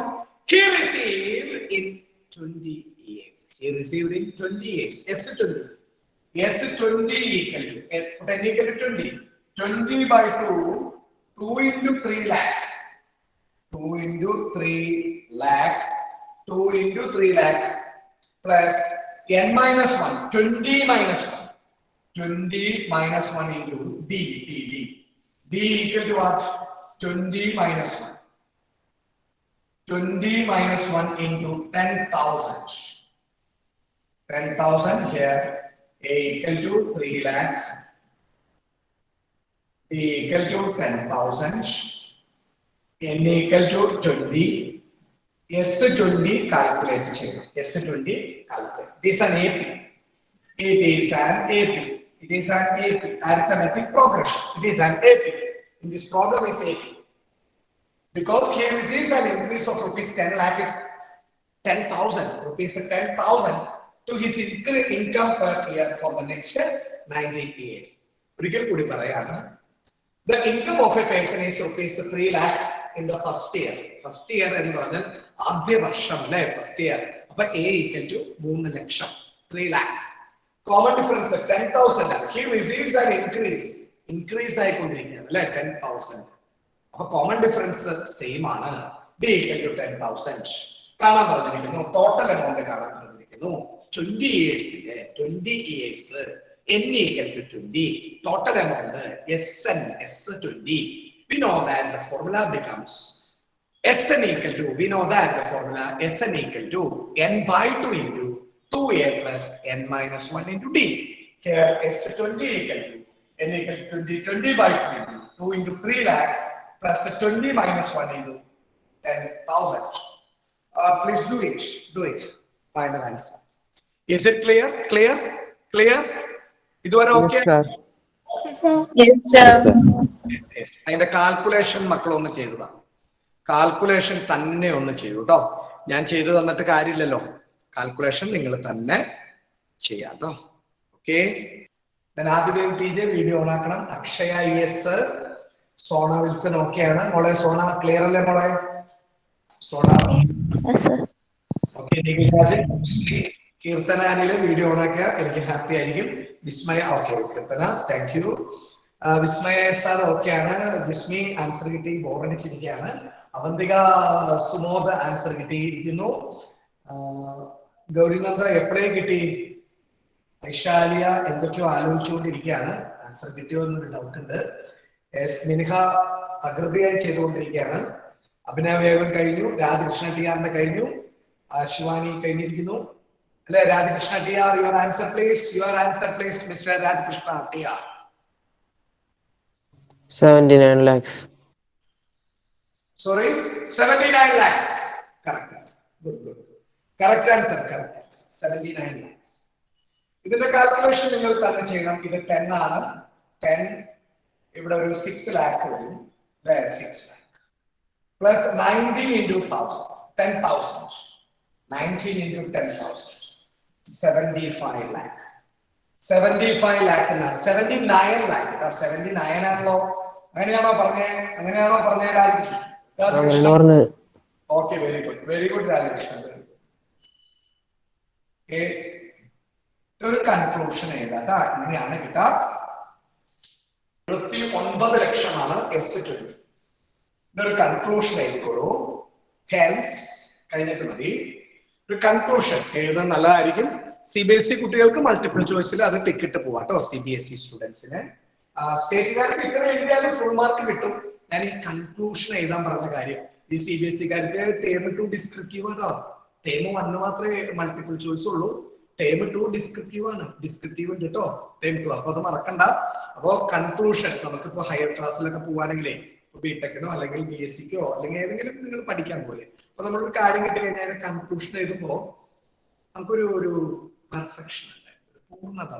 he received in 20 years. He received in 20 years. S20. S20 equal to n equal to 20. 20 by 2. 2 into 3 lakh. 2 into 3 lakh. 2 into 3 lakh plus n minus 1. 20 minus 1. 20 minus 1 into d. D equal to what? 20 minus 1. 20 minus 1 into 10,000. 10,000 here. A equal to 3 lakh. B equal to 10,000. N equal to 20. S20 calculate. S20 calculate. This is an AP. It is an AP. It is an AP. Arithmetic progression. It is an AP. In this problem is AP. Because he receives an increase of rupees 10 lakh, 10,000 rupees 10,000 to his income per year for the next 19 years. The income of a person is rupees 3 lakh in the first year. First year and first year. A equal to 3 lakh. 3 lakh. Common difference 10,000. He receives an increase. Increase I could 10,000. Common difference same ആണ്. B equal to 10,000. കാണാൻ പറഞ്ഞിരിക്കുന്നു. Total amount കാണാൻ പറഞ്ഞിരിക്കുന്നു. 20 years. 20 years. N equal to 20. Total amount Sn S20. We know that the formula becomes Sn equal to. We know that the formula Sn equal to n by 2 into 2a plus n minus 1 into d. Here S20 equal to n equal to 20. 20 by 2 into 2 into 3 lakh. Plus the 20 minus 1 into 10,000. Please do it. Do it. Final answer. Is it clear? Clear? Clear? Is it okay? Yes, sir. Yes, sir. Yes. And the calculation makalonu cheyuda. Calculation tanne onnu cheyu ട്ടോ. ഞാൻ ചെയ്തു തന്നിട്ട് കാര്യമില്ലല്ലോ. Calculation നിങ്ങൾ തന്നെ ചെയ്യാം ട്ടോ. Okay? ഞാൻ ആദ്യം TJ വീഡിയോ ഓൺ ആക്കണം. Akshaya yes sir. Sona Wilson okay ആണ് മോളെ സോണ ക്ലിയർ അല്ലേ മോളെ സോണ ഓക്കേ കീർത്തനാനിലെ വീഡിയോ ഓൺ ആക്കുക എനിക്ക് ഹാപ്പി ആയിരിക്കും വിസ്മയ ഓക്കേ കീർത്തന താങ്ക്യൂ വിസ്മയ സാർ ഓക്കെ ആണ് വിസ്മി ആൻസർ കിട്ടി ബോറടിച്ചിരിക്കുകയാണ് അവന്തിക സുമോദ് ആൻസർ കിട്ടിയിരിക്കുന്നു ഗൗരിനന്ദ എപ്പോഴേ കിട്ടി ഐശാലിയ എന്തൊക്കെയോ ആലോചിച്ചുകൊണ്ടിരിക്കുകയാണ് ആൻസർ കിട്ടിയോ എന്നൊരു ഡൗട്ട് ഉണ്ട് മിൻഹ അകൃതിയായി ചെയ്തുകൊണ്ടിരിക്കുകയാണ് അഭിനവേഗം കഴിഞ്ഞു രാധാകൃഷ്ണ ടി ആറിന്റെ കഴിഞ്ഞു ശിവാനി കഴിഞ്ഞിരിക്കുന്നു അല്ലെ Radhakrishna T R your answer please mister Radhakrishna T R 79 lakhs. Sorry, 79 lakhs. Correct answer. Good. Correct answer. 79 lakhs. ഇതിന്റെ കാൽക്കുലേഷൻ നിങ്ങൾ തന്നെ ചെയ്യണം ഇത് 10 ആണ് 10 ഇവിടെ ഒരു 6 lakh വരും 6 lakh plus 19 into 10,000 19 into 10,000 75 lakh 75 lakh എന്നാണ് 79 lakh 79 ആണല്ലോ അങ്ങനെയാണോ പറഞ്ഞേ Rajakrishnan okay very good Rajakrishnan ഒരു കൺക്ലൂഷൻ എഴുതാ ഇങ്ങനെയാണ് കിട്ടാ 79 ലക്ഷമാണ് S20 ഒരു കൺക്ലൂഷൻ എഴുതിക്കോളൂ ഹെൻസ് കഴിഞ്ഞിട്ട് മതി ഒരു കൺക്ലൂഷൻ എഴുതാൻ നല്ലതായിരിക്കും CBSE കുട്ടികൾക്ക് മൾട്ടിപ്പിൾ ചോയ്സിൽ അത് ടിക്കറ്റ് പോവാട്ടോ CBSE സ്റ്റുഡൻസിന് സ്റ്റേറ്റുകാർക്ക് ഇത്ര എഴുതിയാലും ഫുൾ മാർക്ക് കിട്ടും ഞാൻ ഈ കൺക്ലൂഷൻ എഴുതാൻ പറഞ്ഞ കാര്യം ഈ CBSE-കാർക്ക് ടേം 2 ഡിസ്ക്രിപ്റ്റീവ് ആണോ ടേം 1 മാത്രമേ മൾട്ടിപ്പിൾ ചോയ്സ് ഉള്ളൂ ടേം 2 ഡിസ്ക്രിപ്റ്റീവ് ആണ് ഡിസ്ക്രിപ്റ്റീവ് ഉണ്ട് കേട്ടോ ടേം 2 അപ്പൊ അത് മറക്കണ്ട അപ്പോ കൺക്ലൂഷൻ നമുക്കിപ്പോ ഹയർ ക്ലാസ്സിലൊക്കെ പോവാണെങ്കിലേ ബിടെക്കിനോ അല്ലെങ്കിൽ BSc-ക്കോ അല്ലെങ്കിൽ ഏതെങ്കിലും നിങ്ങൾ പഠിക്കാൻ പോലെ അപ്പൊ നമ്മളൊരു കാര്യം കിട്ടി കഴിഞ്ഞാൽ കൺക്ലൂഷൻ എഴുതുമ്പോ നമുക്കൊരു പെർഫെക്ഷൻ ഉണ്ട് പൂർണ്ണത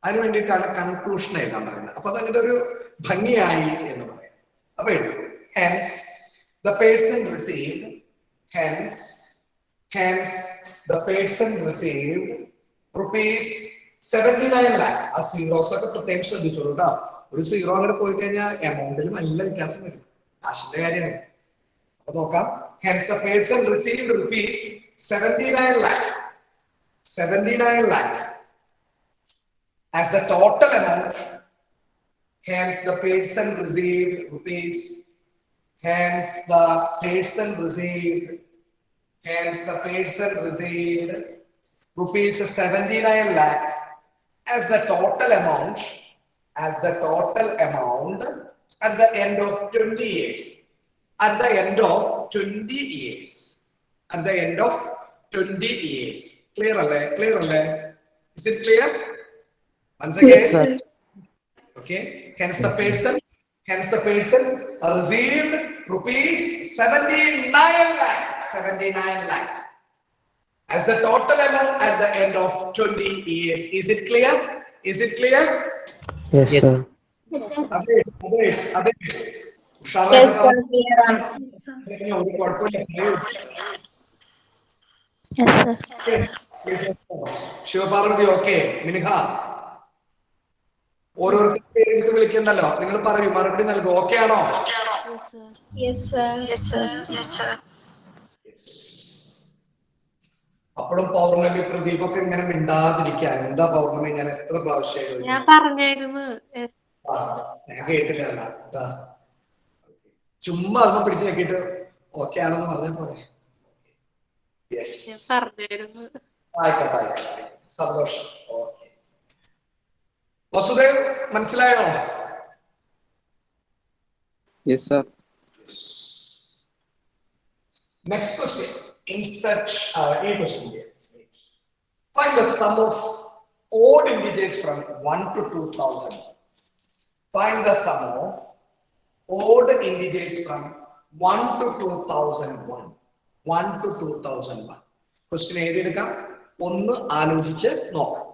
അതിന് വേണ്ടിയിട്ടാണ് കൺക്ലൂഷൻ എഴുതാൻ പറയുന്നത്. അപ്പൊ അതിന്റെ ഒരു ഭംഗിയായി എന്ന് പറയാം. അപ്പൊ എഴുതും hence the person received rupees 79 lakh. ആ സീറോസ് ഒക്കെ പ്രത്യേകം ശ്രദ്ധിച്ചോളൂ കേട്ടോ. ഒരു സീറോ അങ്ങോട്ട് പോയി കഴിഞ്ഞാൽ എമൗണ്ടിൽ നല്ല വ്യത്യാസം വരും. കാശിന്റെ കാര്യമാണ്. അപ്പൊ നോക്കാം. hence the person received rupees 79 lakh as the total amount. Hence the person received rupees 79 lakh as the total amount at the end of 20 years. At the end of 20 years. Clear alle? Is it clear? Once again. Yes, sir. Okay. Hence the person received rupees 79 lakh as the total amount at the end of 20 years. Is it clear? Yes, Yes. sir. Others. Yes, sir. Clear. Yes, sir. Shivaparvathi okay. Miniha ഓരോരുത്തരും എടുത്ത് വിളിക്കണ്ടല്ലോ, നിങ്ങൾ പറയൂ, മറുപടി നൽകൂ. Okay ആണോ? Yes, sir. അപ്പോഴും പൗർണമി പ്രദീപൊക്കെ ഇങ്ങനെ മിണ്ടാതിരിക്കുക. എന്താ പൗർണമി, ഞാൻ എത്ര പ്രാവശ്യം ഞാൻ പറഞ്ഞായിരുന്നു. ഞാൻ കേട്ടില്ല. ചുമ്മാ അതൊന്നും പിടിച്ചു നോക്കിയിട്ട് ഓക്കെ ആണെന്ന് പറഞ്ഞാൽ പോരെ. പറഞ്ഞായിരുന്നു. ആയിക്കോട്ടെ. സന്തോഷം. ഓക്കെ. വസുദേവ് മനസ്സിലായോ? Yes, sir. Next question. Insert a question here. Find the sum of odd integers from 1 to 2000. Find the sum of odd integers from 1 to 2001. 1 to 2001. Question എഴുതിയെടുക്കാം. ഒന്ന് ആലോചിച്ച് നോക്കാം.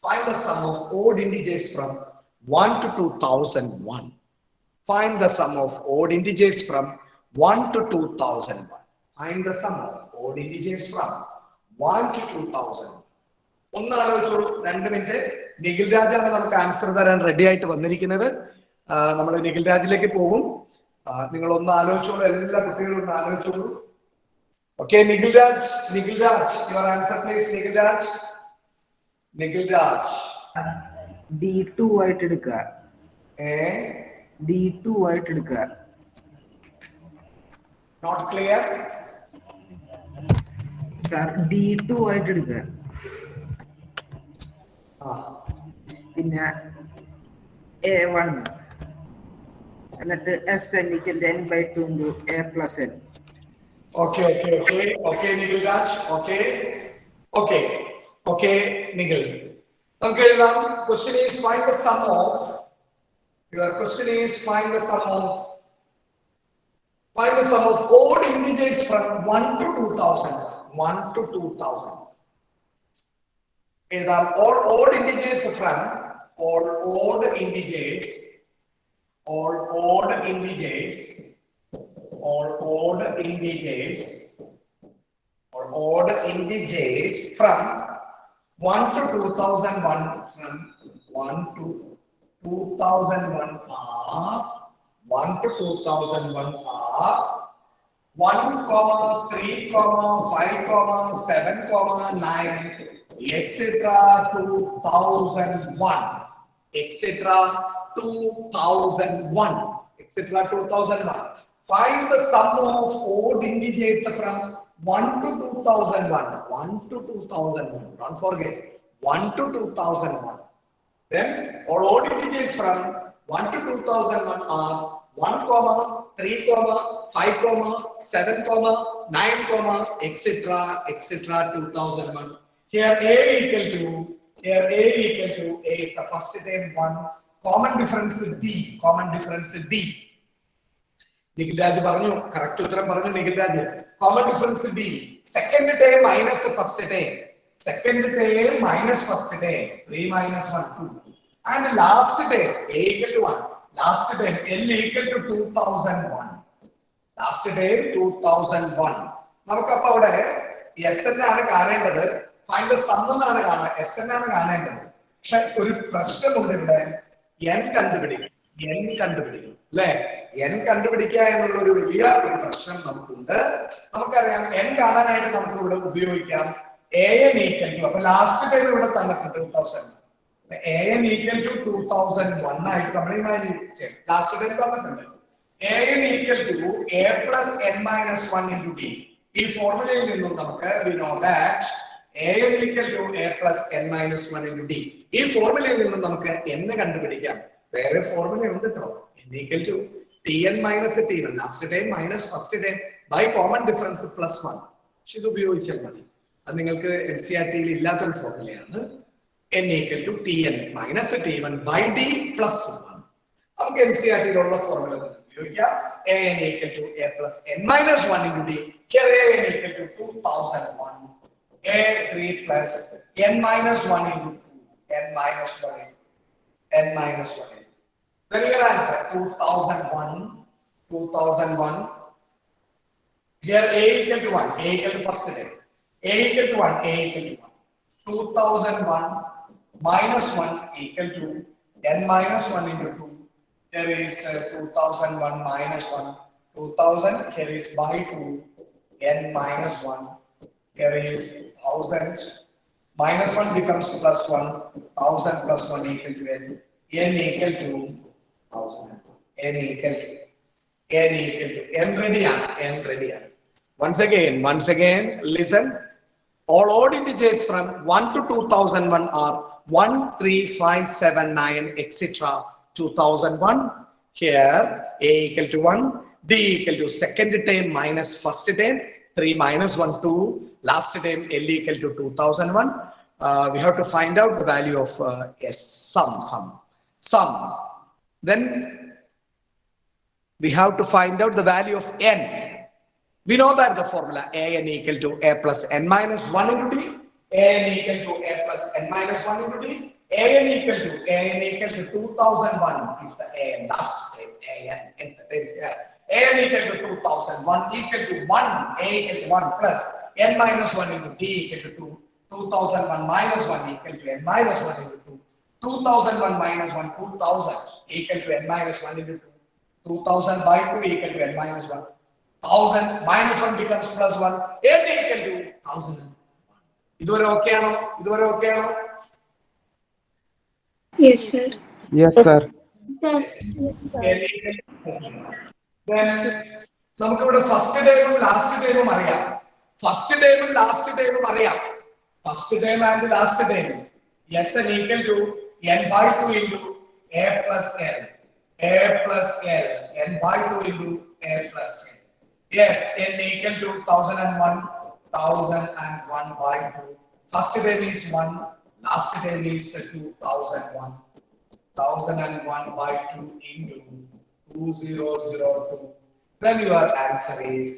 Find the sum of odd integers from 1 to 2001. Find the sum of odd integers from 1 to 2001. Find the sum of odd integers from 1 to 2001. ഒന്ന് ആലോചിച്ചോളൂ. 2 minute. Nikhil രാജാണ് നമുക്ക് answer തരാൻ ready ആയിട്ട് വന്നിരിക്കുന്നത്. നമ്മൾ നിഖിൽ രാജിലേക്ക് പോകും. നിങ്ങൾ ഒന്ന് ആലോചിച്ചോളൂ. എല്ലാ കുട്ടികളും ഒന്ന് ആലോചിച്ചോളൂ. Okay. Nikhil Raj, your answer please. Nikhil Raj D2 ആയിട്ട് എടുക്കുക. D2 ആയിട്ട് എടുക്കുക. Not clear. D2 ആയിട്ട് എടുക്കുക. പിന്നെ A1 എന്നിട്ട് SN equal n by 2 into A plus n. Okay, Nikhil Raj. Okay, Nikhil. Okay, now question is find the sum of. Your question is find the sum of odd integers from 1 to 2000. 1 to 2000. And all odd integers from all odd integers from 1 to 2001. From 1 to 2001 are 1 to 2001 are 1, 3, 5, 7, 9, etc. 2001. Find the sum of odd integers from 1 to 2001. 1 to 2001. Don't forget 1 to 2001. Then all odd integers from 1 to 2001 are 1, 3, 5, 7, 9, etc. 2001. Here A equal to A is the first term 1. Common difference with D. Nikhil Raj പറഞ്ഞു, correct ഉത്തരം പറഞ്ഞു Nikhil Raj. Common difference D. Second term minus the first term. second term minus first term, 3 minus 1, 2. And last term, A equal to 1. Last term, L equal to 2001. Last term, 2001. നമുക്ക് അപ്പോൾ അവിടെ S N ആണ് കാണേണ്ടത്, find the sum എന്നാണ് കാണാൻ, S N ആണ് കാണേണ്ടത്. പക്ഷെ ഒരു പ്രശ്നമുണ്ട് ഇവിടെ, എൻ കണ്ടുപിടിക്കും അല്ലെ? എൻ കണ്ടുപിടിക്കുക എന്നുള്ള ഒരു വലിയ ഒരു പ്രശ്നം നമുക്കുണ്ട്. നമുക്കറിയാം എൻ കാണാനായിട്ട് നമുക്ക് ഇവിടെ ഉപയോഗിക്കാം an equal to, അപ്പൊ ലാസ്റ്റ് ടൈം ഇവിടെ തന്നിട്ടുണ്ട് 2000. an equal to 2001 ആയിട്ട് നമ്മൾ ഇമാജിൻ ചെയ്യാം. ലാസ്റ്റ് ടൈം തന്നിട്ടുണ്ട് an equal to a plus n minus 1 into d. ഈ ഫോർമുലയിൽ നിന്നും നമുക്ക് we know that an equal to a plus n minus 1 into d. ഈ ഫോർമുലയിൽ നിന്നും നമുക്ക് n കണ്ടുപിടിക്കാം. വേറെ ഫോർമുല ഉണ്ട് കേട്ടോ, n equal to tn minus t1, last term minus first term by common difference plus 1. പക്ഷെ ഇത് ഉപയോഗിച്ചാൽ മതി. അത് നിങ്ങൾക്ക് NCERT-ൽ ഇല്ലാത്തൊരു ഫോർമുലയാണ്. n equal to tn minus t1 by d plus 1. നമുക്ക് NCERT-ലുള്ള ഫോർമുല ഉപയോഗിക്കാം. an equal to a plus n minus 1 into d. Here an equal to 2001. a3 plus n minus 1 into 2. n minus 1 into n minus 1. Then your answer 2001. Here a equal to 1, a equal to first term. A equal to 1, a equal to 1. 2001 minus 1 equal to n minus 1 into 2. Here is 2001 minus 1. 2000, here is by 2. N minus 1. Here is 1000. Minus 1 becomes plus 1. 1000 plus 1 equal to n. N equal to 1000. N equal to n ready. Once again, listen. All odd integers from 1 to 2001 are 1, 3, 5, 7, 9, etc. 2001. Here a equal to 1, d equal to second term minus first term, 3 minus 1, 2. Last term L equal to 2001. We have to find out the value of sum. Then we have to find out the value of n. We know that the formula an equal to a plus n minus 1 into d. An equal to a plus n minus 1 into d. An equal to 2001 is the an last term. An equal to 2001 equal to 1. A equal to 1 plus n minus 1 into d equal to 2. 2001 minus 1 equal to n minus 1 into 2. 2001 minus 1, 2000 equal to n minus 1 into 2. 2000 by 2 equal to n minus 1. 1000 minus 1 becomes plus 1. n equal to 1000. ഇതുവരെ okay ആണോ? Yes, sir. Yes, sir. നമുക്കിവിടെ first ടൈമും last ടൈമും അറിയാം. First ടൈമും last ടൈമും അറിയാം. First time and last time. n equal to n by 2 into a plus l. A plus l. n by 2 into a plus l. Yes, n equal to 1001 by 2. First term is 1, last term is 2001. 1001 by 2 into 2002. Then your answer is.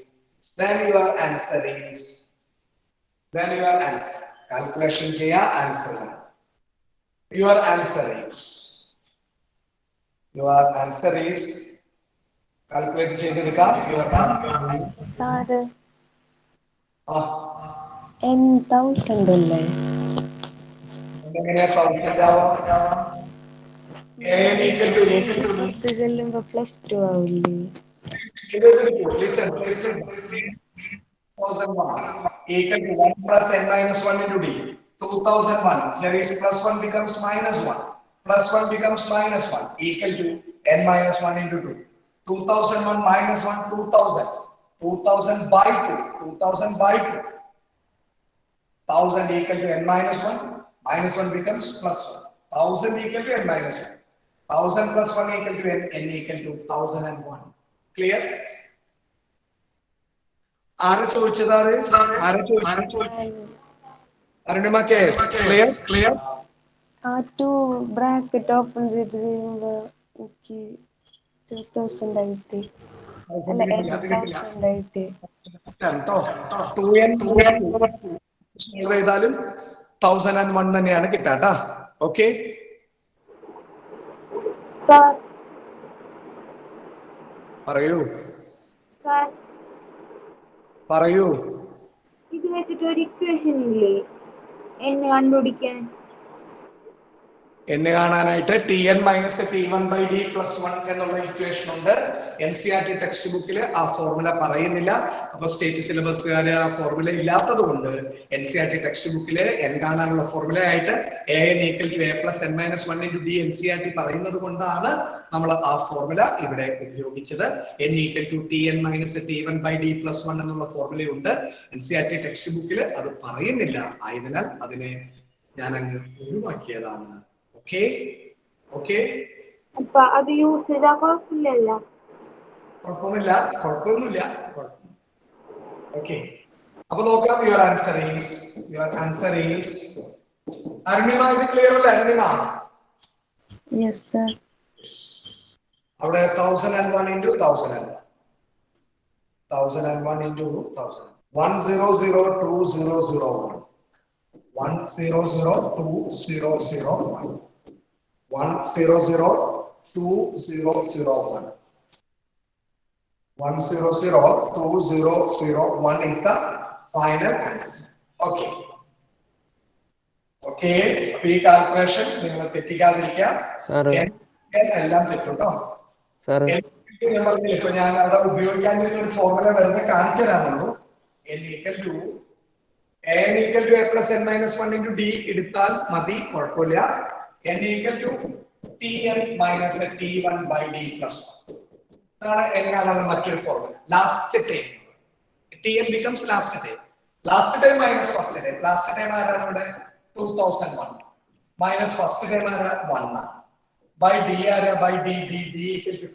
Calculation cheya answer. Your answer is. Calculate ചെയ്തെടുക്കാം. Sir 10,000 അല്ലേ? എങ്ങനെയാ 1000 ആവാം? ചെല്ലുമ്പോ +2 ആവില്ലേ? Listen. 2001 equal to 1 plus n minus 1 into d. 2001. Here is plus 1 becomes minus 1. Plus 1 becomes minus 1 equal to n minus 1 into 2. 2001 minus 1, 2000. 2000 by 2. 2000 by 2. 1000 equal to n minus 1. Minus 1 becomes plus 1. 1000 equal to n minus 1. 1000 plus 1 equal to n equal to 1001. Clear? ആരെ ചോദിച്ചതാണ്? Arunima case clear? ആ 2 bracket open ചെയ്ത് ചെയ്യുമ്പോ എനിക്ക് 2000 ആയിട്ട് അല്ല 8000 ആയിട്ട് 2n ചെയ്താലും 1001 തന്നെയാണ് കിട്ടാട്ടാ. ഓക്കെ, സാർ പറയൂ സാർ പറയൂ. ഇത് വെച്ചിട്ട് ഒരു ഇക്വേഷൻ ഇല്ലേ എന്ന് കണ്ടുപിടിക്കാൻ? എന്ന് കാണാനായിട്ട് Tn minus T1 by D plus 1 എന്നുള്ള ഇക്വേഷൻ ഉണ്ട്. NCERT ടെക്സ്റ്റ് ബുക്കിൽ ആ ഫോർമുല പറയുന്നില്ല. അപ്പൊ സ്റ്റേറ്റ് സിലബസുകാര് ആ ഫോർമുല ഇല്ലാത്തത് കൊണ്ട് NCERT ടെക്സ്റ്റ് ബുക്കിൽ n കാണാനുള്ള ഫോർമുല ആയിട്ട് an equal to a plus n minus 1 into d NCERT പറയുന്നത് കൊണ്ടാണ് നമ്മൾ ആ ഫോർമുല ഇവിടെ ഉപയോഗിച്ചത്. n equal to Tn minus T1 by D plus 1 എന്നുള്ള ഫോർമുലയുണ്ട്. NCERT ടെക്സ്റ്റ് ബുക്കിൽ അത് പറയുന്നില്ല. ആയതിനാൽ അതിനെ ഞാൻ അങ്ങ് ഒഴിവാക്കിയതാണ്. ഓക്കെ ഓക്കെ, അപ്പൊ അത് യൂസ് ചെയ്താൽ കുഴപ്പമില്ലല്ലോ? കുഴപ്പമൊന്നുമില്ല. ഓക്കെ, അപ്പൊ നോക്കാം. Your answer is Arunima. ഇത് ക്ലിയർ അല്ലേ അരുണിമ? Yes sir. അവിടെ 1001 into 1001, 1001 into 1000, 1002001, 1002001, 1002001, 1002001 is the final answer. Okay. Okay, ഈ കാൽക്കുലേഷൻ നിങ്ങൾ തെറ്റിക്കാതിരിക്കുക. എല്ലാം തെറ്റുണ്ടോ? ഞാൻ പറഞ്ഞില്ല, ഇപ്പൊ ഞാൻ അവിടെ ഉപയോഗിക്കാൻ ഒരു ഫോർമുല വെറുതെ കാണിച്ചു തരാനുള്ളൂ. n equal to a plus n minus 1 into d എടുത്താൽ മതി, കുഴപ്പമില്ല. n equal to Tn minus T1 by d plus 1. അതാണ് n കാണാനുള്ള മറ്റൊരു formula. Last term Tn becomes last term. Last term minus first term. Last term ആരാണ് ഇവിടെ? 2001 minus first term ആരാ? 1 by d ആരാ? By d equal to 2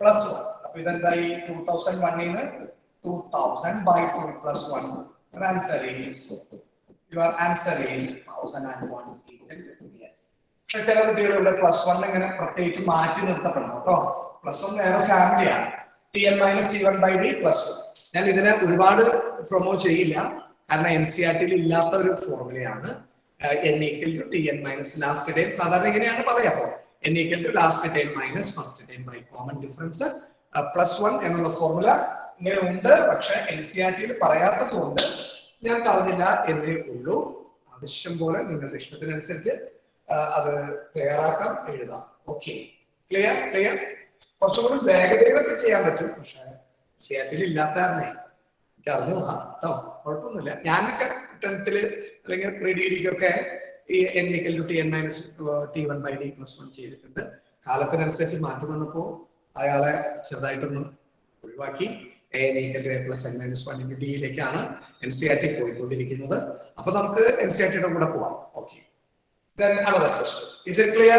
plus 1. അപ്പൊ ഇതെന്തായി? 2001 ന് 2000 by 2 plus 1. Your answer is 1001. പക്ഷെ ചില കുട്ടികളുടെ പ്ലസ് 1 ഇങ്ങനെ പ്രത്യേകിച്ച് മാറ്റി നിർത്തപ്പെടണം കേട്ടോ. പ്ലസ് 1 വേറെ ഫാമിലിയാണ്. Tn minus T1 by D plus 1. ഞാൻ ഇതിനെ ഒരുപാട് പ്രൊമോട്ട് ചെയ്യില്ല, കാരണം NCERT ഇല്ലാത്ത ഒരു ഫോർമുലയാണ്. n equal to Tn minus last term. സാധാരണ ഇങ്ങനെയാണ് പറയാ. അപ്പോ n equal to last term minus first term by common difference plus 1 എന്നുള്ള ഫോർമുല ഇങ്ങനെ ഉണ്ട്. പക്ഷെ NCERT പറയാത്തത് കൊണ്ട് ഞാൻ പറഞ്ഞില്ല എന്നേ ഉള്ളൂ. ആവശ്യം പോലെ നിങ്ങളുടെ ഇഷ്ടത്തിനനുസരിച്ച് അത് തയ്യാറാക്കാം, എഴുതാം. Okay, clear? കുറച്ചുകൂടി വേഗതയിലൊക്കെ ചെയ്യാൻ പറ്റും. പക്ഷെ NCERT ഇല്ലാത്ത കാരണേ എനിക്ക് അറിഞ്ഞൂടാ കേട്ടോ. കുഴപ്പമൊന്നുമില്ല. ഞാനൊക്കെ 10th അല്ലെങ്കിൽ പ്രീ ഡിഗ്രിക്കൊക്കെ ഈ n equal to Tn minus T1 by D plus 1 ചെയ്തിട്ടുണ്ട്. കാലത്തിനനുസരിച്ച് മാറ്റം വന്നപ്പോൾ അയാളെ ചെറുതായിട്ടൊന്ന് ഒഴിവാക്കി. n equal to a plus n minus 1 into d യിലേക്കാണ് NCERT പോയിക്കൊണ്ടിരിക്കുന്നത്. അപ്പൊ നമുക്ക് NCERTയുടെ കൂടെ പോവാം. Okay, then another question. Is it clear?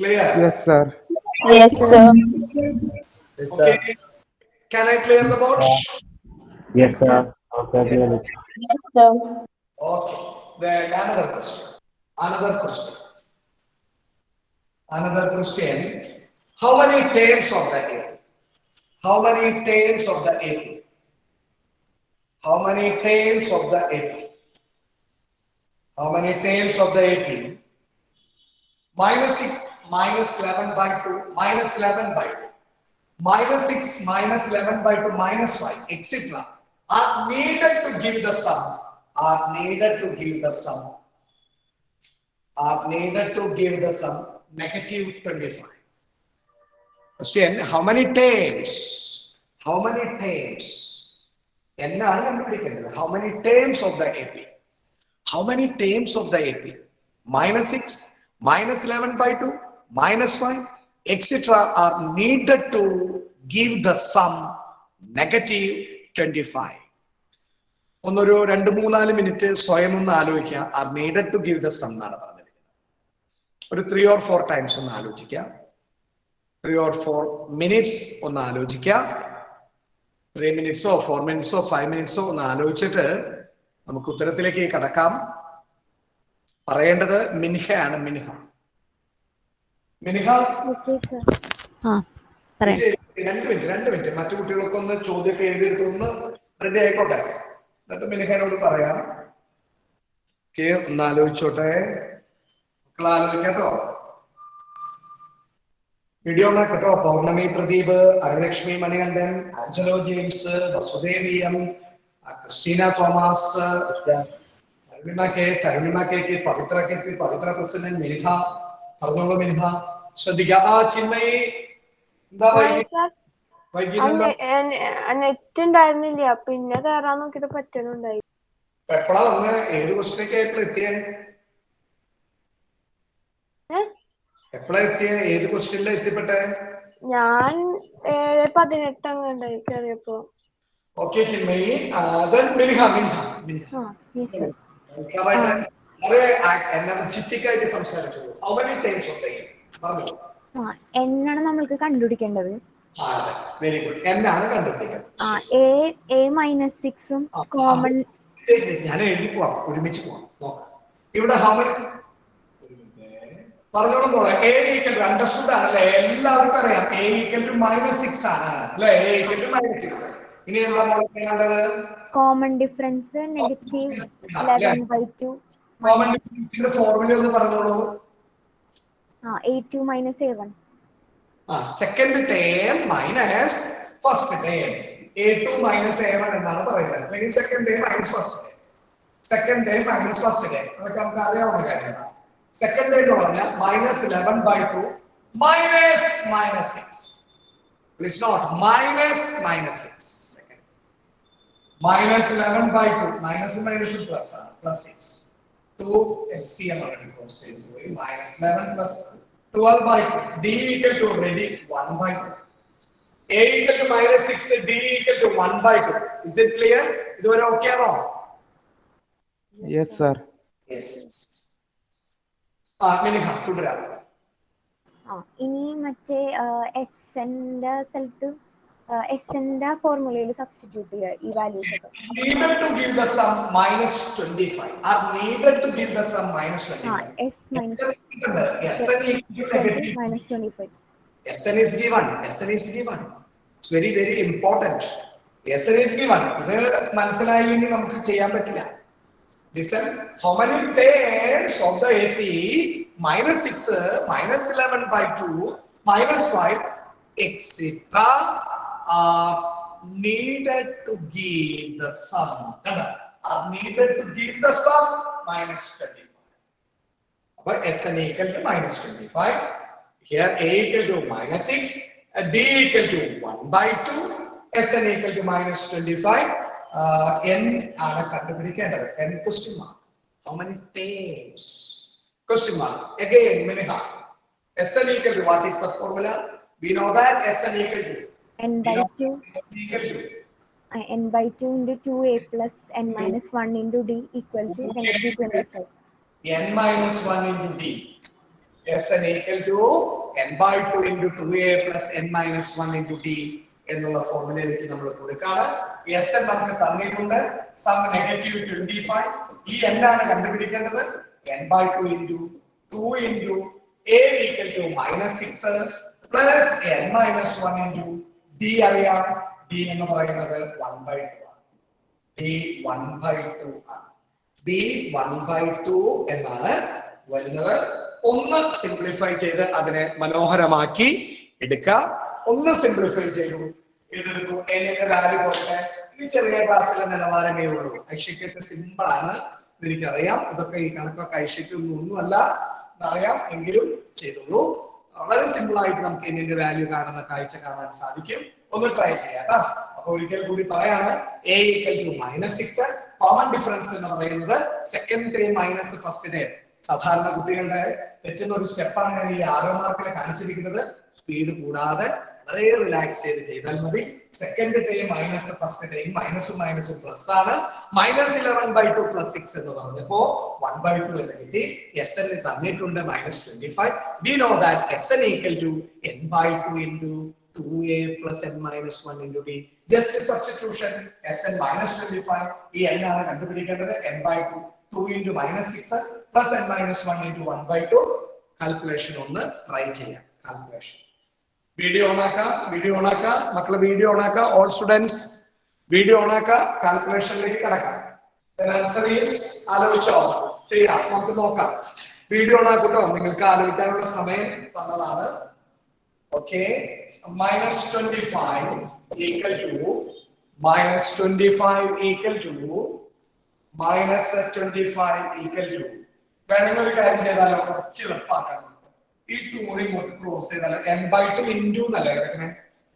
Yes sir. Yes sir. Okay, can I clear the board? Yes sir. Okay, Yes sir. Okay, then another question. How many terms of the AP? How many terms of the AP? How many terms of the AP? How many terms of the AP? Minus 6 minus 11 by 2 minus 11 by 2 minus 6 minus 11 by 2 minus 5 etc. are needed to give the sum. Negative 25. Question: how many terms? എന്നാണ് കണ്ടുപിടിക്കേണ്ടത്. How many terms of the AP? Minus 6, minus 11 by 2, minus 5, etc. are needed to give the sum negative 25. ഒന്നൊരു 2-3-4 minute സ്വയം ഒന്ന് ആലോചിക്കുക. are needed to give the sum എന്നാണ് പറഞ്ഞിരിക്കുന്നത്. ഒരു 3 or 4 times ഒന്ന് ആലോചിക്കുക. 3 or 4 minutes ഒന്ന് ആലോചിക്കുക. 3 minutes or 4 minutes or 5 minutes ഒന്ന് ആലോചിച്ചിട്ട് നമുക്ക് ഉത്തരത്തിലേക്ക് കടക്കാം. പറയേണ്ടത് മിൻഹയാണ്. മിൻഹ Okay sir. 2 മിനിറ്റ് മറ്റു കുട്ടികൾക്ക് ഒന്ന് ചോദ്യമൊക്കെ എഴുതിയെടുത്ത് ഒന്ന് റെഡി ആയിക്കോട്ടെ. എന്നിട്ട് മിൻഹയോട് പറയാം. ഓക്കെ, ഒന്ന് ആലോചിച്ചോട്ടെ, മക്കൾ ആലോചിക്കാട്ടോ. വീഡിയോ കേട്ടോ. Pournami Pradeep, Aralakshmi Manikandan, Angelo James, Vasudevi M, Christina Thomas, Arunima K, Sarunima K, Pavithra K, Pavithra president, Milha. പറഞ്ഞോളൂ മിൽഹ, ശ്രദ്ധിക്കുക. ആ ചിന്മയി എന്താ നെറ്റ് ഉണ്ടായിരുന്നില്ല, പിന്നെ കേറാൻ നോക്കിട്ട് പറ്റണുണ്ടായി. എപ്പോഴാ വന്ന് ഏത് ക്വസ്റ്റിനൊക്കെ ആയപ്പോൾ എത്തിയേ? എപ്പോഴാ എത്തിയ? ഏത് ക്വസ്റ്റ്യനിലാണ് എത്തിപ്പെട്ടെ? ഞാൻ 7:18 അങ്ങാണ്ടായി കയറിയപ്പോ. ഓക്കെ ചിന്മയി. മിൽഹ എനർജറ്റിക് ആയിട്ട് സംസാരിച്ചോളൂ. How many times of the year? പറഞ്ഞു. എന്നാണ് നമ്മൾക്ക് കണ്ടുപിടിക്കേണ്ടത്. Very good. എന്നാണ് കണ്ടുപിടിക്കേണ്ടത്. -6 കോമൺ. ഞാൻ എഴുതി പോവാം, ഒരുമിച്ച് പോവാം. ഇവിടെ how many പറഞ്ഞോളും പോളെ. A equal to understood ആണല്ലേ, എല്ലാവർക്കും അറിയാം. A equal to -6 ആണ് അല്ലെ. A equal to -6. ഇനി എന്താ നോക്കേണ്ടത്? Common difference -11/2. കോമൺ ഡിഫറൻസിന്റെ ഫോർമുല ഒന്ന് പറഞ്ഞോളൂ. A2 - A1. Second term minus first term. A2 - A1 എന്നാണ് പറയുന്നത്. അല്ലെങ്കിൽ second term minus first term. Second term minus first term, അതൊക്കെ നമുക്ക് അറിയാവുന്ന കാര്യമാണ്. സെക്കൻഡ് ടേം എന്ന് പറഞ്ഞാൽ -11/2 -6. Please note -6. -11/2 minus minus plus ആണ്, +6. 2 LCM ആണ് കോൺസ്റ്റന്റ് പോയി. -11 + 12/2. D equal to already 1/2. A equal to -6, D equal to 1/2. Is it clear? ഇതുവരെ ഓക്കേ ആണോ? Yes sir. Yes. മിനിഹ തുടരാം. ഇനി മറ്റേ SNന്റെ സ്ഥലത്ത് SNന്റെ ഫോർമുലയിൽ സബ്സ്റ്റിറ്റ്യൂട്ട് ചെയ്യുക ഈ വാല്യൂസ് ഒക്കെ. Needed to give the sum -25. Are needed to give the sum -25. S minus SN -25. SN is given. SN is given. It's very very important. SN is given. ഇത് മനസ്സിലായില്ലെങ്കിൽ നമുക്ക് ചെയ്യാൻ പറ്റില്ല. Listen, how many terms of the AP -6, -11/2, -5, etc. are needed to give the sum. Are needed to give the sum -25. But SN equal to -25. Here A equal to -6, D equal to 1/2, SN equal to -25. N ആണ് കണ്ടുപിടിക്കേണ്ടത്. N question mark. How many terms? Question mark. Again, Mineha. SN equal to, what is the formula? We know that SN equal to n/2 n/2 into 2a plus n-1 into d equal to -25. n-1 into d. SN equal to n/2 into 2a plus n-1 into d എന്നുള്ള ഫോർമുലയിലേക്ക് നമ്മൾ കൊടുക്കാണ്. SN നമുക്ക് തന്നിട്ടുണ്ട്, some -25. ഈ n ആണ് കണ്ടുപിടിക്കേണ്ടത്. n/2 into 2 into a equal to -6 plus n-1 into d അറിയാം. d എന്ന് പറയുന്നത് 1/2 ആണ്. d 1/2 ആണ്. d 1/2 എന്നാണ് വരുന്നത്. ഒന്ന് സിംപ്ലിഫൈ ചെയ്ത് അതിനെ മനോഹരമാക്കി എടുക്കുക. ഒന്ന് സിംപ്ലിഫൈ ചെയ്തു ഇതെടുത്തു. എന്നിന്റെ വാല്യൂ കൊടുത്തെ. ഇത് ചെറിയ ക്ലാസ്സിലെ നിലവാരമേ ഉള്ളൂ. ഐഷിക്കൊക്കെ സിമ്പിൾ ആണ്, എനിക്കറിയാം. ഇതൊക്കെ ഈ കണക്കൊക്കെ ഐഷിക്ക് ഒന്നുമല്ല എന്നറിയാം, എങ്കിലും ചെയ്തോളൂ. വളരെ സിമ്പിൾ ആയിട്ട് നമുക്ക് എന്നിന്റെ വാല്യൂ കാണുന്ന കാഴ്ച കാണാൻ സാധിക്കും. ഒന്ന് ട്രൈ ചെയ്യാം. അപ്പൊ ഒരിക്കൽ കൂടി പറയാണ്. A equal to -6. Common difference എന്ന് പറയുന്നത് second term minus first term. സാധാരണ കുട്ടികളുടെ തെറ്റുന്ന ഒരു സ്റ്റെപ്പാണ് ഞാൻ ഈ ആരോ മാർക്കിൽ കാണിച്ചിരിക്കുന്നത്. സ്പീഡ് കൂടാതെ വളരെ റിലാക്സ് ചെയ്ത് ചെയ്താൽ മതി. Second term minus first term മൈനസും മൈനസും പ്ലസ് ആണ്. -11/2 + 6 എന്ന് പറഞ്ഞപ്പോ 1/2 എന്ന് കിട്ടി. SN തന്നിട്ടുണ്ട് -25. We know that SN equal to n/2 into 2a plus n-1 into d. Just substitution. SN -25. ഈ n ആണ് കണ്ടുപിടിക്കേണ്ടത്. n/2 2 into -6 plus n-1 into 1/2. Calculation ഒന്ന് ട്രൈ ചെയ്യാം. കാൽക്കുലേഷൻ വീഡിയോ ഓണാക്ക മക്കളെ, വീഡിയോ ഓണാക്ക. ഓൾ സ്റ്റുഡൻസ് വീഡിയോ ഓണാക്ക. കാൽക്കുലേഷനിലേക്ക് കടക്കാം. ആലോചിച്ചോ? ചെയ്യാം. നമുക്ക് നോക്കാം. വീഡിയോ ഓണാക്കട്ടോ, നിങ്ങൾക്ക് ആലോചിക്കാനുള്ള സമയം തന്നതാണ്. Okay, -25 equal to -25 equal to -25 equal to. വേണമെങ്കിൽ ഒരു കാര്യം ചെയ്താലോ, കുറച്ച് എളുപ്പമാക്കാൻ. ഈ 2 കൂടി ഇങ്ങോട്ട് ക്രോസ് ചെയ്താലോ n/2 ഇൻറ്റു എന്നല്ലേ കിടക്കണേ.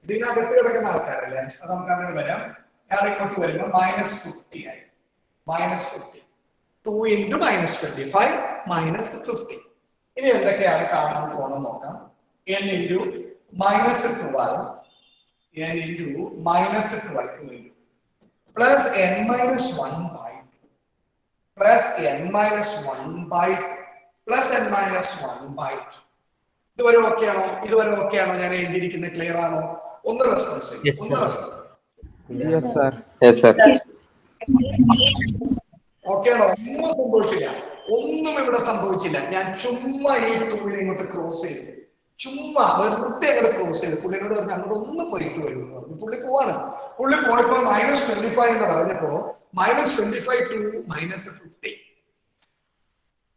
ഇതിനകത്ത് കിടക്കുന്ന ആൾക്കാരല്ലേ, അത് നമുക്ക് അങ്ങനെ വരാം. ഞാൻ ഇങ്ങോട്ട് വരുമ്പോൾ -50 ആയി. -50 2 into -25 -50. ഇനി എന്തൊക്കെയാണ് കാണാൻ പോകണം നോക്കാം. n into -12 n into -12 plus n minus 1 by plus n minus 1 by plus n minus 1 by. ഇതുവരെ ഓക്കെ ആണോ? ഇതുവരെ ഓക്കെ ആണോ? ഞാൻ എഴുതിയിരിക്കുന്നത് ക്ലിയർ ആണോ? ഒന്ന് റെസ്പോൺസ് ചെയ്യും. ഓക്കെ ആണോ? ഒന്നും സംഭവിച്ചില്ല, ഒന്നും ഇവിടെ സംഭവിച്ചില്ല. ഞാൻ ചുമ്മാ ഈ 2 ഇങ്ങോട്ട് ക്രോസ് ചെയ്തു, ചുമ്മാ വെറുതെ അങ്ങോട്ട് ക്രോസ് ചെയ്തു. പുള്ളിനോട് പറഞ്ഞു അങ്ങോട്ട് ഒന്ന് പോയിട്ട് വരും എന്ന് പറഞ്ഞു. പുള്ളി പോവാണ്. പുള്ളി പോയപ്പോ -25 എന്ന് പറഞ്ഞപ്പോ -25 to -50.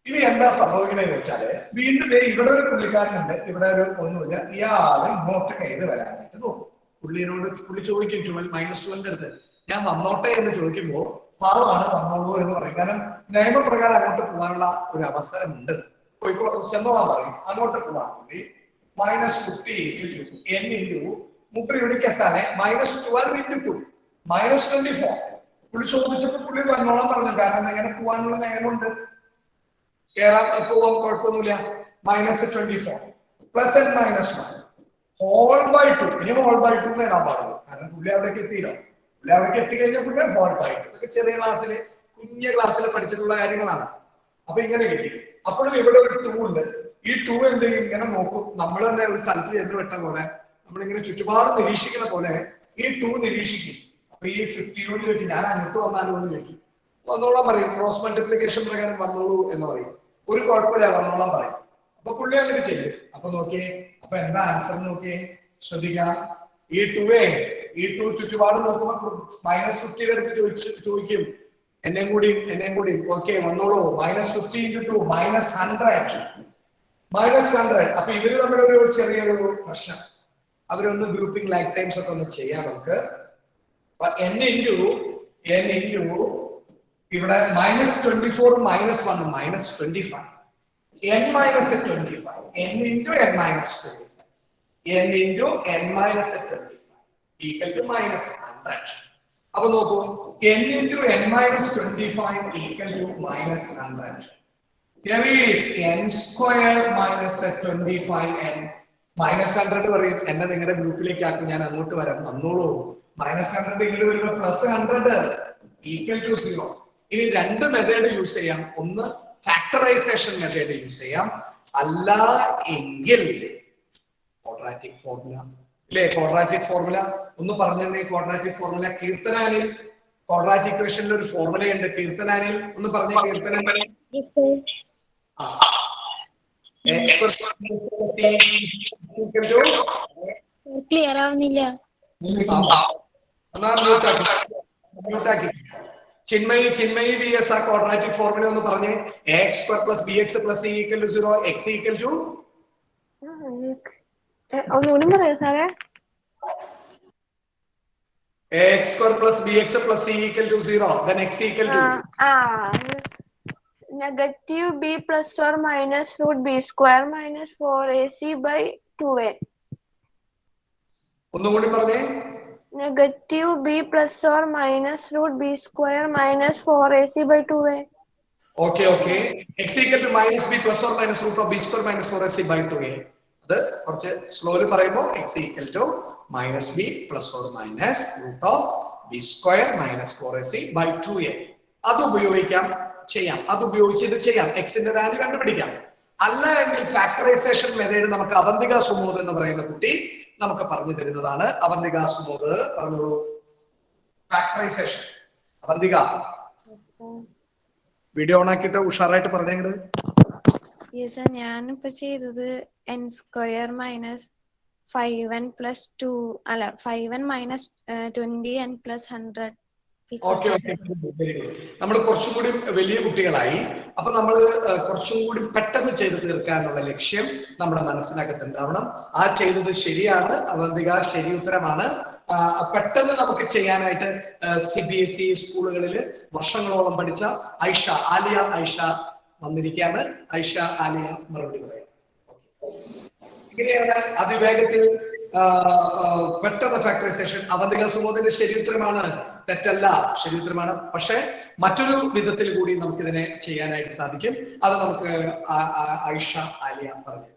ഇനി എന്താ സംഭവിക്കണെന്ന് വെച്ചാല്, വീണ്ടും ഇവിടെ ഒരു പുള്ളിക്കാരനുണ്ട്, ഇവിടെ ഒരു ഒന്നുമില്ല. ഇയാള് ഇങ്ങോട്ട് കയറി വരാനായിട്ട് നോക്കും. പുള്ളി ചോദിക്കും -12 അടുത്ത് ഞാൻ വന്നോട്ടെ എന്ന് ചോദിക്കുമ്പോ പാവമാണ്, വന്നോളൂ എന്ന് പറയും. കാരണം നിയമപ്രകാരം അങ്ങോട്ട് പോകാനുള്ള ഒരു അവസരമുണ്ട്. ചെന്നോളാൻ പറയും, അങ്ങോട്ട് പോവാൻ വേണ്ടി -50 n into മുപ്പത് ഇവിടേക്ക് എത്താനെ -12 into 2 -24. പുള്ളി ചോദിച്ചപ്പോ പുള്ളി വന്നോളാൻ പറഞ്ഞു. കാരണം എങ്ങനെ പോകാനുള്ള നിയമമുണ്ട്, കേറാൻ പോവാൻ കുഴപ്പമൊന്നുമില്ല. -24 plus n minus 1 whole by 2. ഇനി whole by 2 നേടാൻ പാടുള്ളൂ, കാരണം പുള്ളി അവിടേക്ക് എത്തിയില്ലോ. പുള്ളി അവിടേക്ക് എത്തിക്കഴിഞ്ഞാൽ പുള്ളി whole by 2. ഇതൊക്കെ ചെറിയ ക്ലാസ്സിൽ, കുഞ്ഞ ക്ലാസ്സിൽ പഠിച്ചിട്ടുള്ള കാര്യങ്ങളാണ്. അപ്പൊ ഇങ്ങനെ കിട്ടി. അപ്പോഴും ഇവിടെ ഒരു 2 ഉണ്ട്. ഈ 2 എന്ത് ചെയ്യും, ഇങ്ങനെ നോക്കും. നമ്മൾ തന്നെ ഒരു സ്ഥലത്ത് ചെന്ന് വിട്ട പോലെ, നമ്മളിങ്ങനെ ചുറ്റുപാട് നിരീക്ഷിക്കുന്ന പോലെ ഈ 2 നിരീക്ഷിക്കും. അപ്പൊ ഈ 50 ചോദിക്കും ഞാൻ അങ്ങോട്ട് വന്നാലോ എന്ന് ചോദിക്കും. വന്നോളാൻ പറയും. ക്രോസ് മൾട്ടിപ്ലിക്കേഷൻ പ്രകാരം വന്നോളൂ എന്ന് പറയും. ഒരു കുഴപ്പമില്ല, വന്നോളാൻ പറയും. അപ്പൊ പുള്ളി അങ്ങനെ ചെയ്യും. അപ്പൊ നോക്കിയേ, അപ്പൊ എന്താ ആൻസർ നോക്കിയേ, ശ്രദ്ധിക്കാം. ഈ 2 ചുറ്റുപാട് നോക്കുമ്പോ -50 അടുത്ത് ചോദിക്കും എന്നെയും കൂടി. ഓക്കെ വന്നോളൂ. -50 into 2 -100. അപ്പൊ ഇവര് തമ്മിലൊരു ചെറിയൊരു പ്രശ്നം. അവരൊന്ന് ഗ്രൂപ്പിംഗ് ലൈക്ക് ടൈംസ് ഒക്കെ ഒന്ന് ചെയ്യാം നമുക്ക്. n into ഇവിടെ -24 -1 -25 n minus 25 n into n minus 2 n into n minus 25 equal to -100. അപ്പൊ നോക്കൂ, n into n minus 25 equal to -100. There is n square minus 25n -100 പറയും. എന്നെ നിങ്ങളുടെ ഗ്രൂപ്പിലേക്ക് ആക്കി, ഞാൻ അങ്ങോട്ട് വരാം, വന്നോളൂ. -100 ഇങ്ങോട്ട് വരുമ്പോ +100 equal to 0. ഇനി രണ്ട് മെത്തേഡ് യൂസ് ചെയ്യാം. ഒന്ന് ഫാക്ടറൈസേഷൻ മെത്തേഡ് യൂസ് ചെയ്യാം, അല്ല എങ്കിൽ ക്വാഡ്രാറ്റിക് ഫോർമുല. ഇല്ലേ, ക്വാഡ്രാറ്റിക് ഫോർമുല ഒന്ന് പറഞ്ഞേ. ക്വാഡ്രാറ്റിക് ഫോർമുല കീർത്തനാനിൽ ക്വാഡ്രാറ്റിക് ഇക്വേഷനിൽ ഒരു ഫോർമുലയുണ്ട്. കീർത്തനാനിൽ ഒന്ന് പറഞ്ഞേ. കീർത്തനാനിൽ ക്ലിയർ ആവുന്നില്ല. ചിന്മയി vs ആ ക്വാഡ്രാറ്റിക് ഫോർമുല ഒന്ന് പറഞ്ഞേ. x² + bx + c = 0, x = ഒന്നുകൂടി പറയാം സാറേ. x² + bx + c = 0, then x = -b + or minus √b² - 4ac / 2a. ഒന്നുകൂടി പറഞ്ഞേ. -b + or minus √b² - 4ac / 2a. Okay x = -b + or minus √b² - 4ac / 2a. അത് കുറച്ച് slowly പറയുമ്പോൾ x = -b + or minus √b² - 4ac / 2a. അത് ഉപയോഗിക്കാം, ചെയ്യാം. അത് ഉപയോഗിച്ച് ഇത് ചെയ്യാം. x ന്റെ വാല്യൂ കണ്ടുപിടിക്കാം. അല്ല എങ്കിൽ ഫാക്ടറൈസേഷൻ മെത്തേഡ് നമുക്ക് അവന്തിക സുമോദ് എന്ന് പറയുന്ന കുട്ടി നമുക്ക് പറഞ്ഞു തരുന്നതാണ്. അവന്തിക സുമോദ് പറഞ്ഞോളൂ. ഫാക്ടറൈസേഷൻ അവന്തിക വീഡിയോ ഓൺ ആക്കിയിട്ട് ഉഷാറായിട്ട് പറഞ്ഞത്. ഞാനിപ്പോ ചെയ്തത് n² - 5n + 2 അല്ല 5n - 20n + 100 okay okay, very good. നമ്മൾ കുറച്ചും കൂടി വലിയ കുട്ടികളായി. അപ്പൊ നമ്മൾ കുറച്ചും കൂടി പെട്ടെന്ന് ചെയ്ത് തീർക്കാനുള്ള ലക്ഷ്യം നമ്മുടെ മനസ്സിനകത്ത് ഉണ്ടാവണം. ആ ചെയ്തത് ശരിയാണ്, അവന്തിക ശരി ഉത്തരമാണ്. പെട്ടെന്ന് നമുക്ക് ചെയ്യാനായിട്ട് CBSE സ്കൂളുകളിൽ വർഷങ്ങളോളം പഠിച്ച ആലിയ ഐഷ വന്നിരിക്കുകയാണ്. ഐഷ, ആലിയ മറുപടി പറയാം. ഇങ്ങനെയാണ് അതിവേഗത്തിൽ പെട്ടെന്ന് ഫാക്ടറൈസേഷൻ. അവന്തിക സുമോദിന്റെ ശരി ഉത്തരമാണ്, തെറ്റല്ല, ശരി ഉത്തരമാണ്. പക്ഷെ മറ്റൊരു വിധത്തിൽ കൂടി നമുക്ക് ഇതിനെ ചെയ്യാനായിട്ട് സാധിക്കും. അത് നമുക്ക് ഐഷ, ആലിയ പറഞ്ഞു.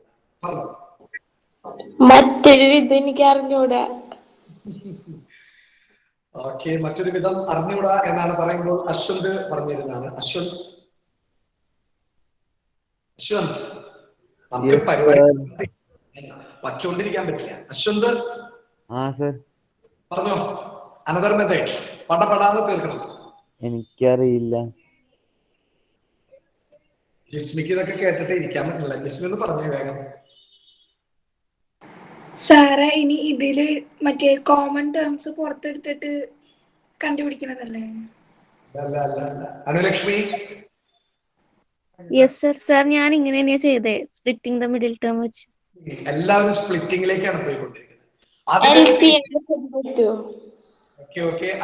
മറ്റൊരു വിധം എനിക്ക് അറിഞ്ഞൂടാ. ഓക്കെ, മറ്റൊരു വിധം അറിഞ്ഞൂടാ എന്നാണ് പറയുമ്പോൾ അശ്വന്ത് പറഞ്ഞിരുന്നതാണ്. അശ്വന്ത് നമുക്ക് പരിപാടി വച്ചുകൊണ്ടിരിക്കാൻ പറ്റില്ല. അശ്വന്ത് പറഞ്ഞോ, അനദർ മെത്തേഡ്. പടപടാന്ന് തീർക്കണം. എനിക്കറിയില്ല. ജിസ്മിക്ക് ഇതൊക്കെ കേട്ടിട്ട് ഇരിക്കാൻ പറ്റില്ല. ജിസ്മി ഒന്ന് പറഞ്ഞു വേഗം. സാറേ, ഇനി ഇതില് മറ്റേ കോമൺ ടേംസ് പുറത്തെടുത്തിട്ട് കണ്ടുപിടിക്കണതല്ലേ? അല്ല അല്ല അല്ല. അനുലക്ഷ്മി? Yes sir. സാർ ഞാൻ ഇങ്ങനെ തന്നെയാ ചെയ്തേ, സ്പ്ലിറ്റിംഗ് ദ മിഡിൽ ടേം വെച്ച്. എല്ലാവരും സ്പ്ലിറ്റിംഗിലേക്കാണ് പോയിക്കൊണ്ടിരിക്കുന്നത്.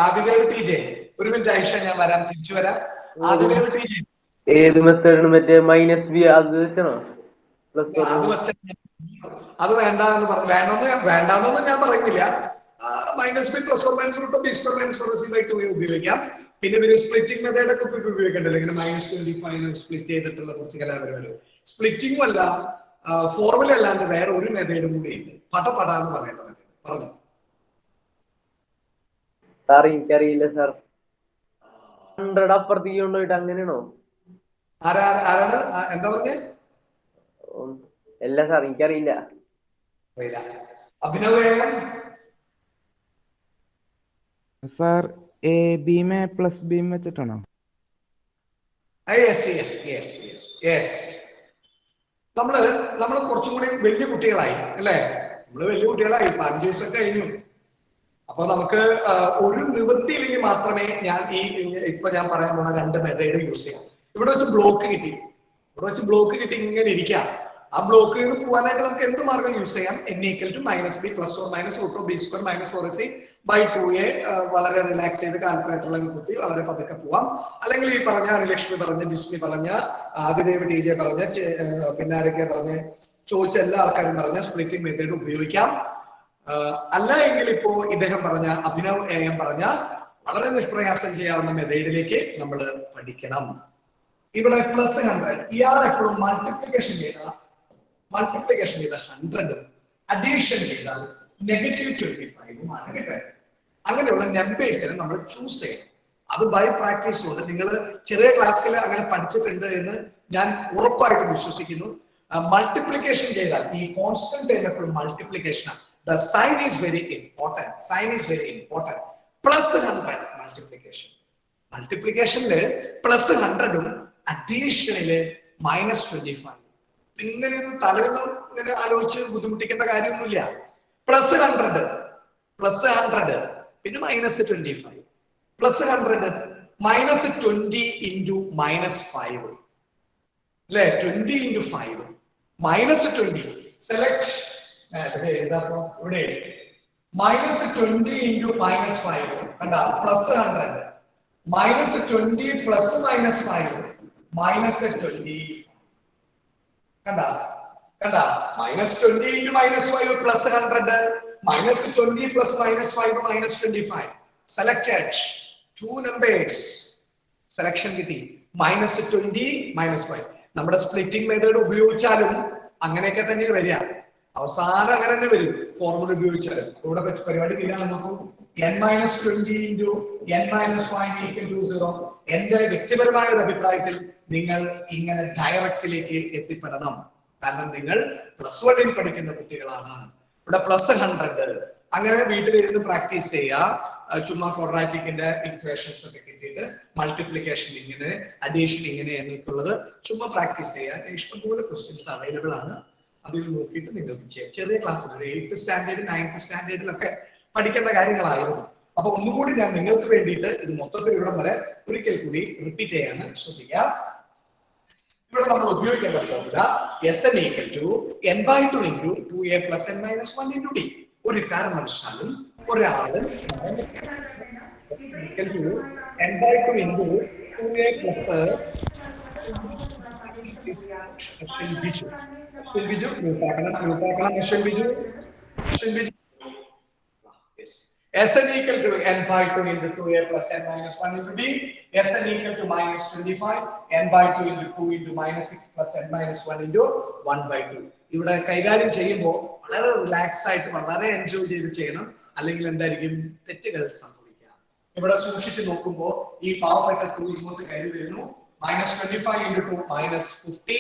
ആദിദേവ് TJ, ഒരു മിനിറ്റ് ഐഷ, ഞാൻ വരാം, തിരിച്ചു വരാം. ആദിദേവ് TJ ഏത് മെത്തേഡ്? മറ്റേ -b അത് വെച്ചണോ? അത് വേണ്ടെന്ന് പറഞ്ഞു. വേണ്ടെന്നൊന്നും ഞാൻ പറയുന്നില്ല. -b +/- ഉപയോഗിക്കാം. പിന്നെ ഇവര് സ്പ്ലിറ്റിംഗ് മെത്തേഡ് ഒക്കെ ഉപയോഗിക്കണ്ടല്ലോ, ഇങ്ങനെ -25 സ്പ്ലിറ്റ് ചെയ്തിട്ടുള്ള കുറച്ച് കലാപരിപാടി. സ്പ്ലിറ്റിംഗും അല്ല, ഫോർമുല അല്ലാണ്ട് വേറെ ഒരു മെത്തേഡും കൂടി ഉണ്ട്. പടപടാന്ന് പറയുന്നത്. പറഞ്ഞു സാർ. എനിക്കറിയില്ല സാർ. 100 അപ്പുറത്തേക്ക് കൊണ്ടുപോയിട്ട് അങ്ങനെയാണോ? ആരാണ് എന്താ പറഞ്ഞേ? അല്ല സാർ, എനിക്കറിയില്ല. Abhinav sir, AB +B വെച്ചിട്ടാണോ? നമ്മള് കുറച്ചും കൂടി വലിയ കുട്ടികളായി അല്ലേ? നമ്മള് വലിയ കുട്ടികളായി, 5 വയസ്സൊക്കെ കഴിഞ്ഞു. അപ്പൊ നമുക്ക് ഒരു നിവൃത്തിയില്ലെങ്കിൽ മാത്രമേ ഞാൻ ഇപ്പൊ ഞാൻ പറയാൻ പോണ 2 മെത്തേഡ് യൂസ് ചെയ്യാം. ഇവിടെ വെച്ച് ബ്ലോക്ക് കിട്ടി, ഇങ്ങനെ ഇരിക്കാം. ആ ബ്ലോക്കിൽ നിന്ന് പോകാനായിട്ട് നമുക്ക് എന്ത് മാർഗം യൂസ് ചെയ്യാം? n = -b +/- (2b²-4ac/2a) വളരെ റിലാക്സ് ചെയ്ത് കാൽക്കുലേറ്ററിലൊക്കെ കുത്തി വളരെ പതുക്കെ പോവാം. അല്ലെങ്കിൽ ഈ പറഞ്ഞ അനുലക്ഷ്മി പറഞ്ഞ, ജിസ്മി പറഞ്ഞ, ആദിദേവ് TJ പറഞ്ഞ, പിന്നെ ആരൊക്കെ പറഞ്ഞ് ചോദിച്ച എല്ലാ ആൾക്കാരും പറഞ്ഞ സ്പ്ലിറ്റിംഗ് മെത്തേഡ് ഉപയോഗിക്കാം. അല്ല എങ്കിൽ ഇപ്പോ ഇദ്ദേഹം പറഞ്ഞ, അഭിനവ് AM പറഞ്ഞ വളരെ നിഷ്പ്രയാസം ചെയ്യാവുന്ന മെത്തേഡിലേക്ക് നമ്മൾ പഠിക്കണം. ഇവിടെ +100, ഇയാൾ എപ്പോഴും മൾട്ടിപ്ലിക്കേഷൻ ചെയ്ത 100, അഡീഷൻ ചെയ്താൽ -25 ആണ് കിട്ടുന്നത്. അങ്ങനെയുള്ള നമ്പേഴ്സിനെ നമ്മൾ ചൂസ് ചെയ്യണം. അത് ബൈ പ്രാക്ടീസ് കൊണ്ട് നിങ്ങൾ ചെറിയ ക്ലാസ്സിൽ അങ്ങനെ പഠിച്ചിട്ടുണ്ട് എന്ന് ഞാൻ ഉറപ്പായിട്ടും വിശ്വസിക്കുന്നു. മൾട്ടിപ്ലിക്കേഷൻ ചെയ്താൽ ഈ കോൺസ്റ്റന്റ് എപ്പോഴും മൾട്ടിപ്ലിക്കേഷൻ ആണ്. The sign is very important. +100 മൾട്ടിപ്ലിക്കേഷനില് +100ഉം അഡീഷനില് -25. ഇങ്ങനെ ഒരു തലയൊന്നും ഇങ്ങനെ ആലോചിച്ച് ബുദ്ധിമുട്ടിക്കേണ്ട കാര്യമൊന്നുമില്ല. +100 പിന്നെ -25 +100 -20 × -5 അല്ലെ? 20 × 5 -20. സെലക്ട് ഇവിടെ -20 × -5 കണ്ട, +100 -20 + -5 -20 കണ്ട -20 × -5 +100 -20 + -5 -25. Selected 2 numbers. സെലക്ഷൻ കിട്ടി -20 -5. നമ്മുടെ സ്പ്ലിറ്റിംഗ് മെത്തേഡ് ഉപയോഗിച്ചാലും അങ്ങനെയൊക്കെ തന്നെ വരിക. അവസാനം അങ്ങനെ തന്നെ വരും ഫോർമുല ഉപയോഗിച്ചാലും. ഇവിടെ പരിപാടി തീരാൻ നോക്കൂ. n - 20 × n - 5 = 0. എന്റെ വ്യക്തിപരമായ ഒരു അഭിപ്രായത്തിൽ നിങ്ങൾ ഇങ്ങനെ ഡയറക്റ്റിലേക്ക് എത്തിപ്പെടണം. കാരണം നിങ്ങൾ +1 പഠിക്കുന്ന കുട്ടികളാണ്. ഇവിടെ +100 അങ്ങനെ വീട്ടിലിരുന്ന് പ്രാക്ടീസ് ചെയ്യുക. ചുമ്മാ ക്വാഡ്രാറ്റിക്കിന്റെ ഇക്വേഷൻസ് ഒക്കെ കിട്ടിയിട്ട് മൾട്ടിപ്ലിക്കേഷൻ ഇങ്ങനെ, അഡീഷൻ ഇങ്ങനെ എന്നൊക്കെയുള്ളത് ചുമ്മാ പ്രാക്ടീസ് ചെയ്യുക. ഇഷ്ടംപോലെ ക്വസ്റ്റ്യൻസ് അവൈലബിൾ ആണ്. അതിൽ നോക്കിയിട്ട് നിങ്ങൾക്ക് ചെയ്യാം. ചെറിയ ക്ലാസ്സിൽ 8th സ്റ്റാൻഡേർഡ് 9th സ്റ്റാൻഡേർഡിലൊക്കെ പഠിക്കേണ്ട കാര്യങ്ങളായിരുന്നു. അപ്പൊ ഒന്നുകൂടി ഞാൻ നിങ്ങൾക്ക് വേണ്ടിയിട്ട് ഇത് മൊത്തത്തിൽ ഇവിടെ വരെ ഒരിക്കൽ കൂടി റിപ്പീറ്റ് ചെയ്യാൻ ശ്രദ്ധിക്കുക. ഇവിടെ നമ്മൾ ഉപയോഗിക്കേണ്ട formula Sn equal to n/2 into 2a plus n minus 1 into d. ഒരു കാരണവശാലും ഒരാള് equal to n/2 into 2a plus Sn equal to n/2 into 2a plus n minus 1 into d. Sn equal to minus 25 n/2 into 2 into minus 6 plus n minus 1 into 1/2. ഇവിടെ കൈകാര്യം ചെയ്യുമ്പോൾ വളരെ relax ആയിട്ട് വളരെ enjoy ചെയ്ത് ചെയ്യണം, അല്ലെങ്കിൽ എന്തായിരിക്കും തെറ്റുകൾ സംഭവിക്കുക. ഇവിടെ സൂക്ഷിച്ച് നോക്കുമ്പോൾ ഈ പാവപ്പെട്ട 2 ഇങ്ങോട്ട് കയറി വരുന്നു. minus 25 into 2 minus 50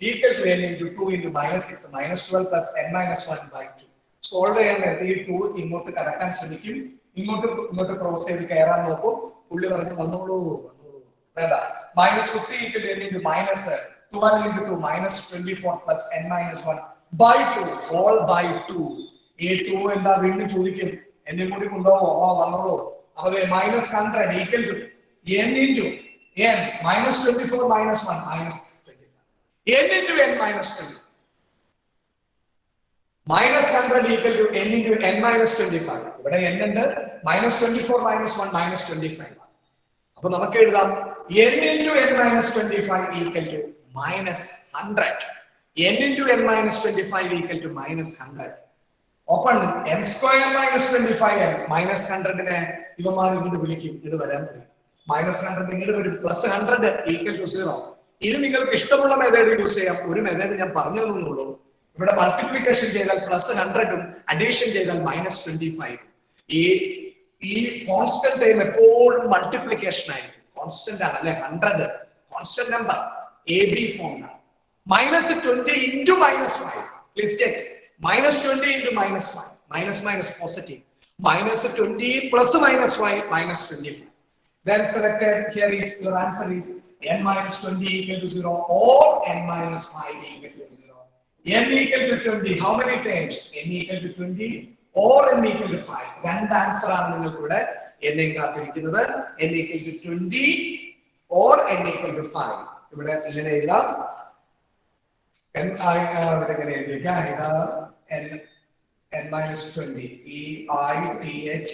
equal to n into 2 into minus 6 minus 12 plus n minus 1/2. Solve ചെയ്യാൻ നേരത്തെ ഈ 2 ഇങ്ങോട്ട് കടക്കാൻ ശ്രമിക്കും, ഇങ്ങോട്ട് ക്രോസ് ചെയ്ത് കയറാൻ നോക്കും. പുള്ളി പറഞ്ഞു വന്നോളൂ വേണ്ട. minus 50 equal to n into minus 12 into 2 minus 24 plus n minus 1/2 whole by 2. ഈ 2 എന്താ വീണ്ടും ചോദിക്കും, എന്നെ കൂടി കൊണ്ടുപോകോ? വന്നോളൂ. അപ്പൊ minus 100 equal to n into n minus 24 minus 1 minus 25. n into n minus 20. minus 100 equal to n into n minus 25. ഇവിടെ n ഉണ്ട്, minus 24 minus 1 minus 25. അപ്പൊ നമുക്ക് എഴുതാം n into n minus 25 equal to minus 100. n into n minus 25 equal to minus 100. Open n square minus 25 minus 100 ഇവന്മാർ ഇങ്ങോട്ട് വിളിക്കും, ഇത് വരാൻ പറയും. minus 100 ഇങ്ങോട്ട് വരും, plus 100 equal to 0. ഇനി നിങ്ങൾക്ക് ഇഷ്ടമുള്ള മെത്തേഡ് യൂസ് ചെയ്യാം. ഒരു മെത്തേഡ് ഞാൻ പറഞ്ഞു തന്നുള്ളൂ. ഇവിടെ മൾട്ടിപ്ലിക്കേഷൻ ചെയ്താൽ പ്ലസ് 100ഉം അഡീഷൻ ചെയ്താൽ minus 25. ഈ കോൺസ്റ്റന്റ് ടൈം എപ്പോഴും മൾട്ടിപ്ലിക്കേഷൻ ആയിരിക്കും. കോൺസ്റ്റന്റ് ആണ് അല്ലെ, 100 constant number AB form. minus 20 into minus 5. Please check. minus 20 into minus 5. minus positive. minus 20 plus minus 5 minus 25. Then selected. Here is your answer is n minus 20 equal to 0 or n minus 5 equal to 0. n equal to 20. How many times? n equal to 20 or n equal to 5. രണ്ട് answer ആണ് നിങ്ങൾക്ക് ഇവിടെ n കാത്തിരിക്കുന്നത്. n equal to 20 or n equal to 5. ഇവിടെ ഇങ്ങനെ എഴുതാം. ഇവിടെ ഇങ്ങനെ എഴുതിയേക്കാം. ഇതാ n minus 20 EITHER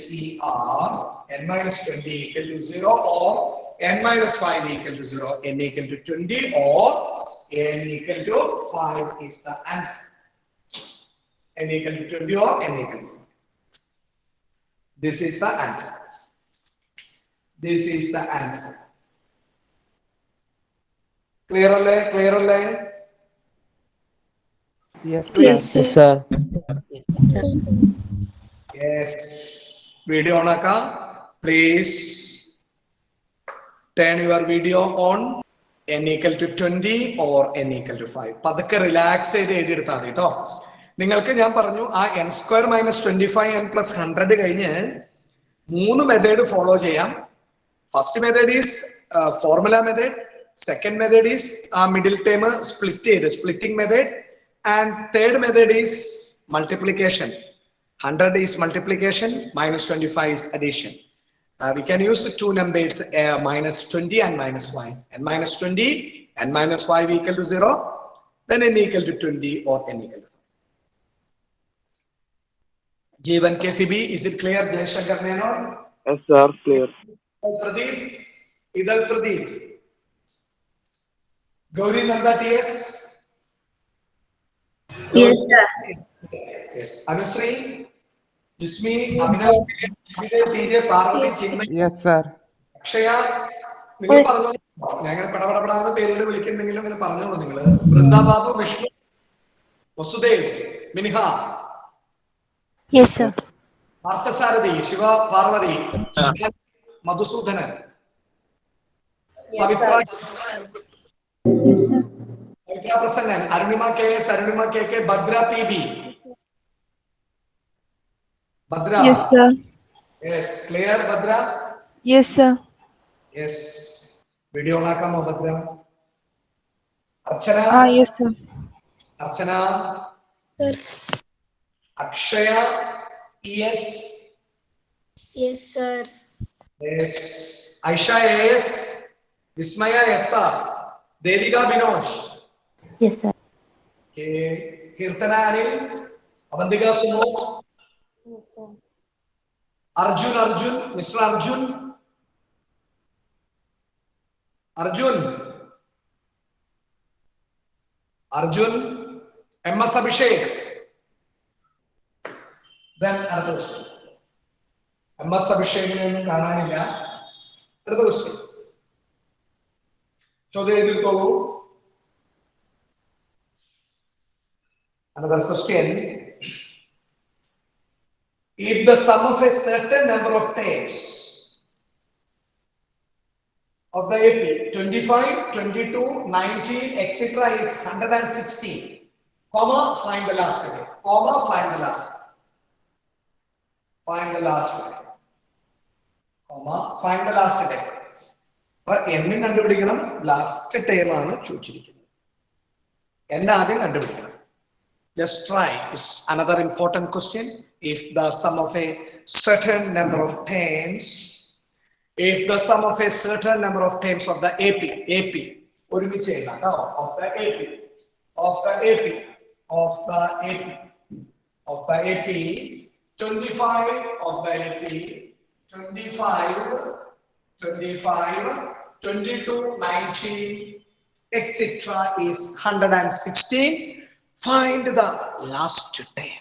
n minus 20 equal to 0 or n minus 5 equal to 0. n equal to 20 or n equal to 5 is the answer. n equal to 20 or n equal to 5. This is the answer. This is the answer. Clear alle? Yes, sir. Yes. Video on akka. Please turn your video on. n equal to 20 or n equal to 5. പതുക്കെ relax ചെയ്ത് എഴുതിയെടുത്താൽ മതി കേട്ടോ. നിങ്ങൾക്ക് ഞാൻ പറഞ്ഞു ആ n square minus 25 n plus 100 കഴിഞ്ഞ് 3 method follow ചെയ്യാം. First method is formula method. Second method is ആ മിഡിൽ ടേം സ്പ്ലിറ്റ് ചെയ്ത് splitting method. And third method is multiplication. 100 is multiplication, minus 25 is addition. We can use the two numbers minus 20 and minus 5. And minus 20 and minus 5 equal to 0. Then n equal to 20 or n equal to 5. Jeevan KFB, is it clear? Jay Shankar Menon? Yes, sir, clear. Pradeep? Idal Pradeep? Gauri Nanda TS? Yes, sir. Yes. Anusri, Jismi, Abhinav, TJ, Parvati, Chinmay. Yes, sir. Akshaya, നിങ്ങൾ പറഞ്ഞു, ഞങ്ങൾ പടപടപടാതെ പേരുകൾ വിളിക്കുന്നെങ്കിലും ഇങ്ങനെ പറഞ്ഞോളൂ നിങ്ങൾ. Vrindababu, Vishnu, Vasudev, Miniha. Yes, sir. Parthasarathi, Shiva Parvathi, Madhusoodanan, Pavithra. Yes, sir. Prasannan, Arunima KS, Arunima KK, Bhadra PB. Bhadra. Yes, sir. Yes, clear Bhadra? Yes, sir. Yes. Video ഓണാക്കാമോ Bhadra? Archana. Yes, sir. Archana. Akshaya ES. Yes, sir. Yes. Aisha AS, Vismaya SR, Devika Binoj. Yes, sir. Okay. Kirtana Anil, Avantika Sumo. Yes, sir. Arjun, Mr. Arjun. Arjun, MS Abhishek. Then another question. MS Abhishek കാണാനില്ല. അടുത്ത question. ചോദ്യം എഴുതിക്കോളൂ. Another question. If the sum of a certain number of terms of the AP 25, 22, 19, etc. is 116, comma, find the last digit. Comma, find the last. Find the last digit. Comma, find the last digit. But n കണ്ടുപിടിക്കണം. Last term ആണ് ചോദിച്ചിരിക്കുന്നത്. n ആദ്യം കണ്ടുപിടിക്കണം. Just try. It's another important question. If the sum of a certain number of terms, if the sum of a certain number of terms of the AP, ഒരുമിച്ച് എഴുതാം കേട്ടോ. Of the AP, 25 of the AP, 25, 22, 19, etc. is 116. Find the last term.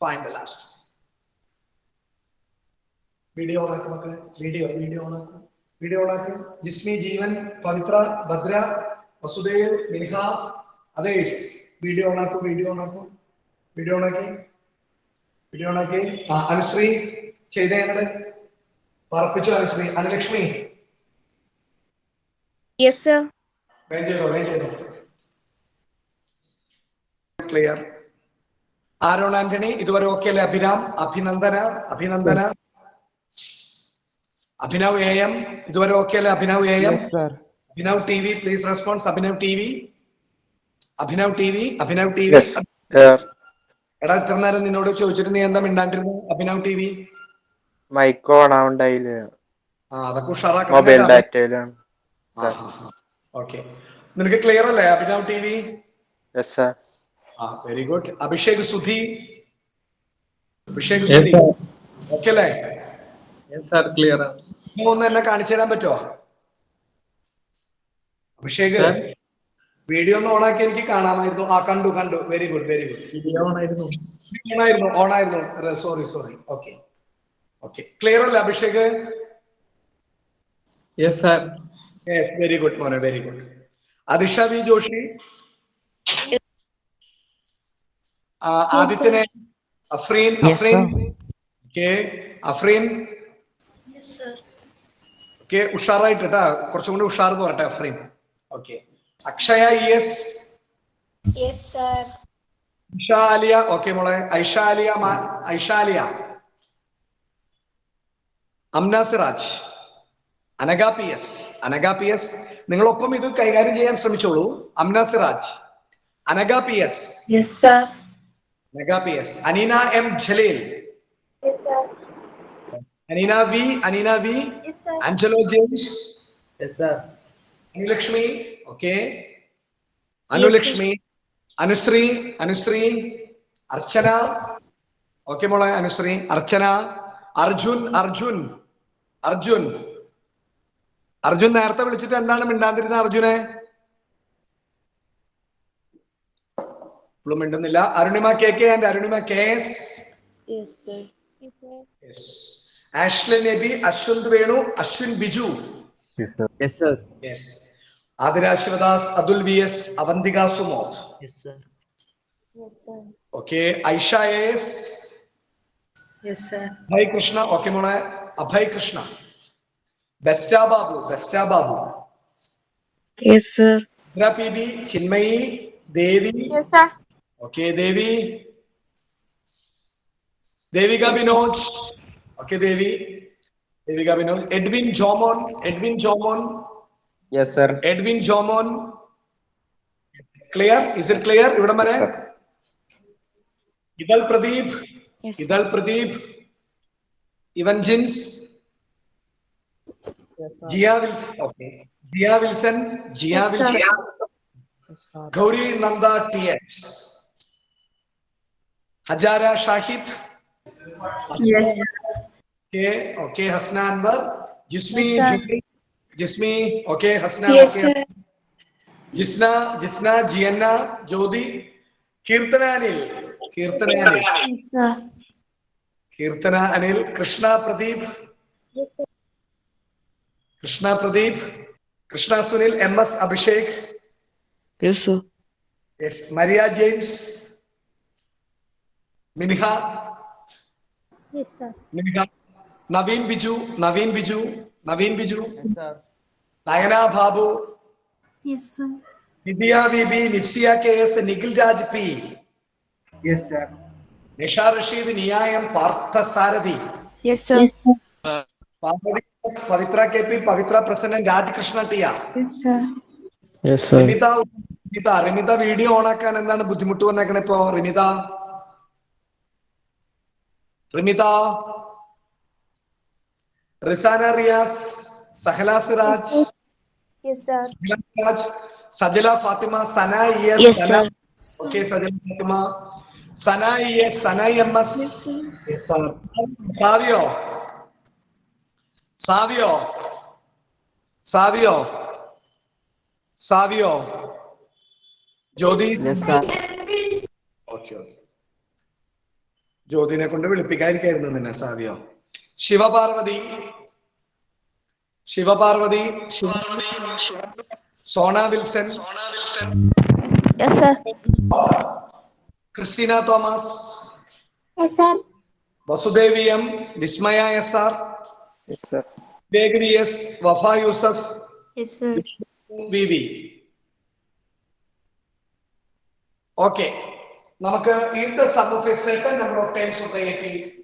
Find the last. Video on. Video on. Jismi, Jeevan, Pavitra, Badra, Vasudev, Minha, others. Video on. Anusri, Chedan, Parapichu Anusri, Anilakshmi. Yes, sir. Venture. Clear. Aaron Anthony, ഇതുവരെ okay അല്ലേ? അഭിനന്ദന. Abhinav AM, ഇതുവരെ okay അല്ലേ? Abhinav AM. Yes, sir. Abhinav TV, please respond. Abhinav TV. Yes, sir. എടാ ഇത്ര നേരം നിന്നോട് ചോദിച്ചിട്ട് നീ എന്താ മിണ്ടാണ്ടിരുന്നു? Abhinav TV. മൈക്ക് ഓൺ ആവണ്ടായില്ല. അതൊക്കെ ഉഷാറാക്കണം. മൊബൈൽ ഡാറ്റയിലാണ്. ഓക്കെ. നിനക്ക് ക്ലിയർ അല്ലേ Abhinav TV? Yes, sir. Very good. Abhishek Sudhi. Okay അല്ലേ? ക്ലിയർ. ഒന്ന് എന്നെ കാണിച്ചു തരാൻ പറ്റുമോ അഭിഷേക്? വീഡിയോ ഒന്ന് ഓണാക്കി എനിക്ക് കാണാമായിരുന്നു. കണ്ടു. Very good. ഓണായിരുന്നു. സോറി. ഓക്കെ. ക്ലിയർ അല്ലേ Abhishek? Yes sir. Very good മോനെ, very good. Athisha V Joshi. ആദിത്യനെ. അഫ്രീൻ. ഓക്കെ. അഫ്രീൻ. ഓക്കെ. ഉഷാറായിട്ട് കേട്ടാ, കുറച്ചും കൂടി ഉഷാർ പോരട്ടെ Afreen. Okay. Akshaya ES. Aishaliya. Okay മോളെ. ഐഷാലിയ. അംന സിറാജ്. അനഗ PS. നിങ്ങളൊപ്പം ഇത് കൈകാര്യം ചെയ്യാൻ ശ്രമിച്ചോളൂ. Amna Siraj, Anagha PS. Aneena M Jaleel. Aneena V. Angelo James. Anulakshmi. Okay. Anulakshmi. Anusree. Archana. Okay മോളെ. അനുശ്രീ. അർച്ചന. അർജുൻ നേരത്തെ വിളിച്ചിട്ട് എന്താണ് മിണ്ടാതിരുന്ന അർജുനെ? മിണ്ടുന്നില്ല. Arunima KK and Arunima KS. Ashley Nabi, Ashwanth Venu, Ashwin Biju. Athira Sivadas, Athul VS, Avantika Sumod. Okay. Aisha AS. Abhay Krishna. Okay മോളെ. അഭയ് കൃഷ്ണ. ബെസ്റ്റ Babu. PB. Chinmayi. Devi. Okay. Devika Binoj. Okay. Devika Binoj. Edwin Jomon. Yes sir. Edwin Jomon. Clear? Is it clear ഇവിടം വരെ? ഇതൽ Pradeep. Evangeline, Gia Wilson, okay. Gia Wilson, Gauri Nanda TX, Hajara Shahid. Yes, sir. Okay, Hasna Anwar, Jismi, Jismi, okay, Hasna, Yes, okay. sir. Jisna, Gianna, Jodi, Kirtana Anil, Krishna Pradeep, Krishna Sunil, MS Abhishek. Yes, sir. Yes, Maria James, Minha. Yes, sir. Naveen Biju. Yes, sir. Nayana Babu. Yes, sir. Vidya Bibi, Nifsia KS, Nikhil Raj P. Yes, sir. Nisha Rashid, Niyayam, Partha Sarathi. Yes, sir. Pavitra KP, Pavitra Prasanna, Raj Krishna Tia. Yes, sir. Yes, sir. Rimita video on a can and then Butimutu and Nakanepo, Rimita, Risana Rias, Sahela Siraj. Yes, sir. Sajila Fatima, Sana, yes, Yes, Sana. sir. Okay, Sajila Fatima. Sana, yes, Sana, MS. Yes, sir. Savio. Jodi. Yes, sir. Okay. Jodine kondu vilipikayirikayirunnu ninne Savio. Shiva Parvati. Sona Wilson. Yes, sir. Christina Thomas. Yes, sir. Vasudevi M. Vismaya SR. Yes, sir. Begri S. Wafa Yusuf. Yes, sir. VV. Okay. Namaka, if the sum of a certain number of times of the AP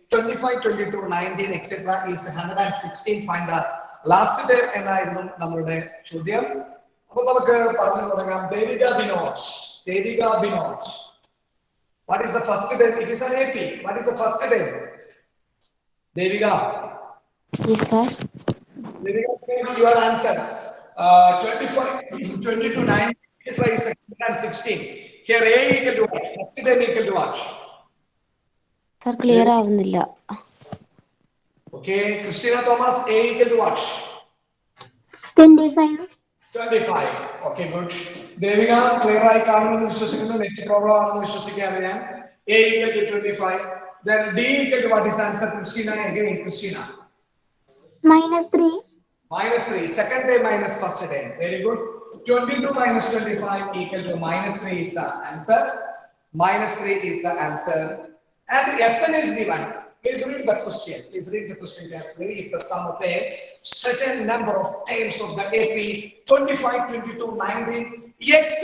25, 22, 19, etc. is 116, find the last there and I number the Chudium. Devika Binoj. What is the first day? It is an AP. What is the first day? Devika. Yes, sir. Your answer. 25, 22, 9, etc. is 116. Here A equal to what? First day equal to what? Sir, clear ആവുന്നില്ല. Okay, Christina Thomas, A equal to what? 25. 25. Okay, good. Devika, clear ആയി കാണുമെന്ന് വിശ്വസിക്കുന്നു. Net problem ആണെന്ന് വിശ്വസിക്കുകയാണ് ഞാൻ. A equal to 25. Then D equal to what is the answer? Christina, again, Christina. -3. -3. Second day minus first day. Very good. 22 minus 25 equal to -3 is the answer. -3 is the answer. And SN is given. Please read the question. Carefully. If the sum of a certain number of times of the AP 25, 22, 19, etc.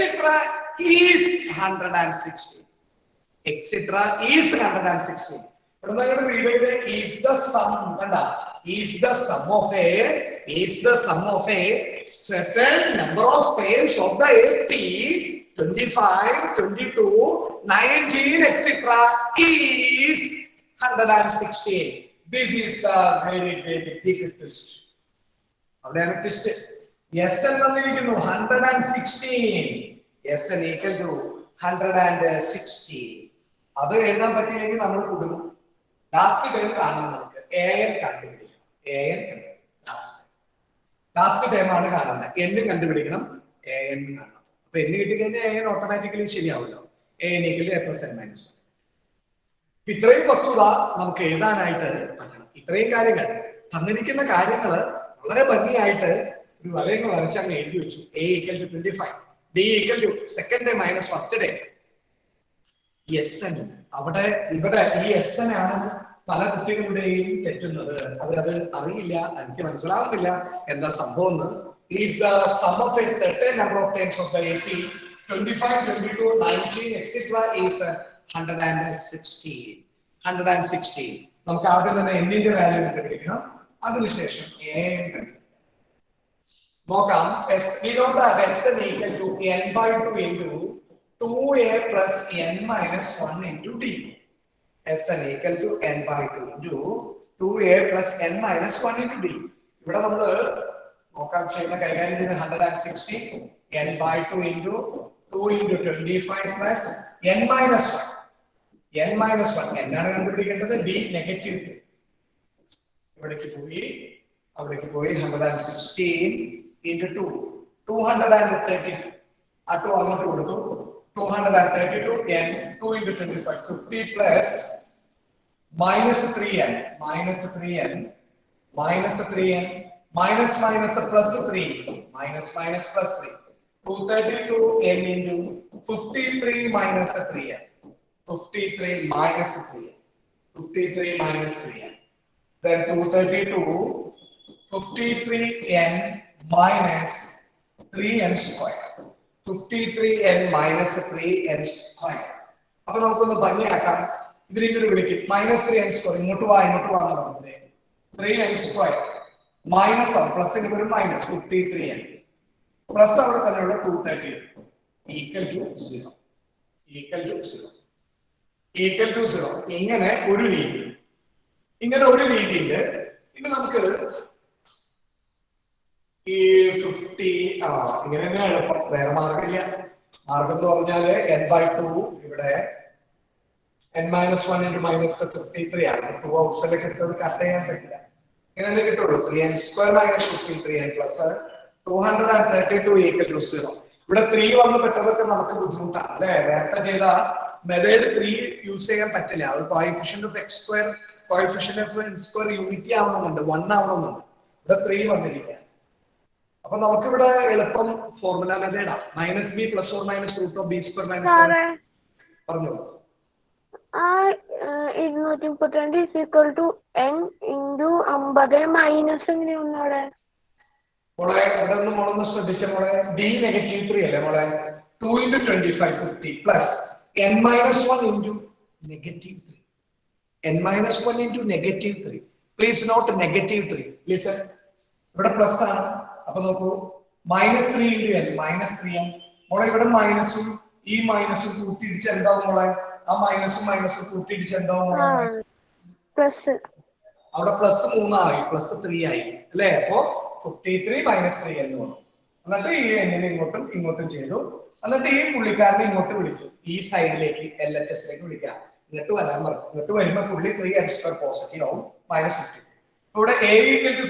is 160. Etc. is 160. If the sum of a certain number of times of the AP 25, 22, 19, etc. is 116. This is the very big twist. Twist. SN 116. SN equal to 160. Other എഴുതാൻ പറ്റില്ലെങ്കിൽ നമ്മൾ കൊടുക്കും. Last time കാണണം നമുക്ക്. AN കണ്ടുപിടിക്കണം. Last time ആണ് കാണുന്നത്. N കണ്ടുപിടിക്കണം. AN കാണണം. അപ്പൊ N കിട്ടിക്കഴിഞ്ഞാൽ AN ഓട്ടോമാറ്റിക്കലി ശരിയാവുമല്ലോ. AN equal to A plus N minus 1. ഇത്രയും വസ്തുത നമുക്ക് എഴുതാനായിട്ട് പറ്റണം. ഇത്രയും കാര്യങ്ങൾ തന്നിരിക്കുന്ന കാര്യങ്ങൾ വളരെ ഭംഗിയായിട്ട് ഒരു വലയങ്ങൾ വരച്ച് അങ്ങ് എഴുതി വെച്ചു. A equal to 25. D equal to second day minus first day. SN അവിടെ ഇവിടെ ഈ SN ആണ് പല കുട്ടികളുടെയും തെറ്റുന്നത്. അവരത് അറിയില്ല, എനിക്ക് മനസ്സിലാവുന്നില്ല എന്താ സംഭവം. If the sum of a certain number of times of the AP 25, 22, 19, etc. is 116. നമുക്ക് ആദ്യം തന്നെ എന്നിന്റെ വാല്യൂ കണ്ടുപിടിക്കണം. അതിനുശേഷം നോക്കാം. we know that SN equal to n by 2 into 2a plus n minus 1 into d. SN equal to n by 2 into 2a plus n minus 1 into d. ഇവിടെ നമ്മൾ നോക്കാൻ ചെയ്യുന്ന കൈകാര്യം ചെയ്യുന്ന 160 n by 2 into 2 into 25 plus n minus 1. n minus 1 എന്നാണ് കണ്ടുപിടിക്കേണ്ടത്? d negative. ഇവിടേക്ക് പോയി അവിടേക്ക് പോയി 116 into 2 232. ആ 2 അങ്ങോട്ട് കൊടുത്തു. 232 n 2 into 25 50 plus minus 3n minus 3n minus 3n minus minus plus 3 minus minus plus 3 232 n into 53 minus 3n 53 minus 3n 53 minus 3n then 232 53n minus 3n square 53n minus 3n square. അപ്പൊ നമുക്കൊന്ന് ഭംഗിയാക്കാം. ഇതിലിങ്ങോട്ട് വിളിക്കും -3n square. ഇങ്ങോട്ട് വാങ്ങണം. 3n square minus ആണ്, പ്ലസിന് ഒരു minus 53n plus അവിടെ തന്നെയുള്ള 232 equal to 0 equal to 0 equal to 0. ഇങ്ങനെ ഒരു രീതി ഉണ്ട്. ഇനി നമുക്ക് ഈ 50 ഇങ്ങനെ തന്നെ എളുപ്പം, വേറെ മാർഗമില്ല. മാർഗം എന്ന് പറഞ്ഞാല് n by 2 ഇവിടെ n minus 1 into minus 53 ആണ്. 2 ഔട്ട്സൈഡിലേക്ക് എടുത്തത് കട്ട് ചെയ്യാൻ പറ്റില്ല. ഇങ്ങനെ കിട്ടുള്ളൂ. 3n square minus 53n plus 232 equal to 0. ഇവിടെ 3 വന്ന് പെട്ടതൊക്കെ നമുക്ക് ബുദ്ധിമുട്ടാണ് അല്ലെ? നേരത്തെ ചെയ്ത മെത്തേഡ് 3 യൂസ് ചെയ്യാൻ പറ്റില്ല. ഒരു coefficient of x square coefficient of n square unity ആവണമെന്നുണ്ട്, 1 ആവണമെന്നുണ്ട്. ഇവിടെ 3 വന്നിരിക്കുക. അപ്പൊ നമുക്കിവിടെ എളുപ്പം ഫോർമുല മെത്തേഡാ. -b plus or minus root of b square minus 1. പറഞ്ഞോളൂ. 230 is equal to n into 50 minus എങ്ങനെയാണ് അവിടെ? മോളെ ഇവിടെ നിന്ന് മോളൊന്ന് ശ്രദ്ധിച്ച മോളെ, d -3 അല്ലേ മോളെ? 2 into 25 50 plus n minus 1 into -3. n minus 1 into -3. Please note -3. Listen, ഇവിടെ പ്ലസ് ആണ്. അപ്പൊ നോക്കൂ, -3 into n -3n. മോളെ ഇവിടെ മൈനസും ഈ മൈനസും കൂട്ടിയിടിച്ച് എന്താവും മോളെ? ആ മൈനസും കൂട്ടിയിടിച്ച് എന്താവും മോളെ? പ്ലസ്. അവിടെ പ്ലസ് 3 ആയി, പ്ലസ് 3 ആയി അല്ലേ? അപ്പോ 53 - 3 എന്ന് വന്നു. എന്നിട്ട് ഈ എന്നിനെ ഇങ്ങോട്ടും ചെയ്തു. എന്നിട്ട് ഈ പുള്ളിക്കാരനെ ഇങ്ങോട്ട് വിളിച്ചു, ഈ സൈഡിലേക്ക് LHSലേക്ക് വിളിക്കാം. ഇങ്ങോട്ട് വരാൻ പറഞ്ഞു. ഇങ്ങോട്ട് വരുമ്പോ പുള്ളി 3n സ്ക്വയർ പോസിറ്റീവ് ആവും, -50. ഇവിടെ a equal to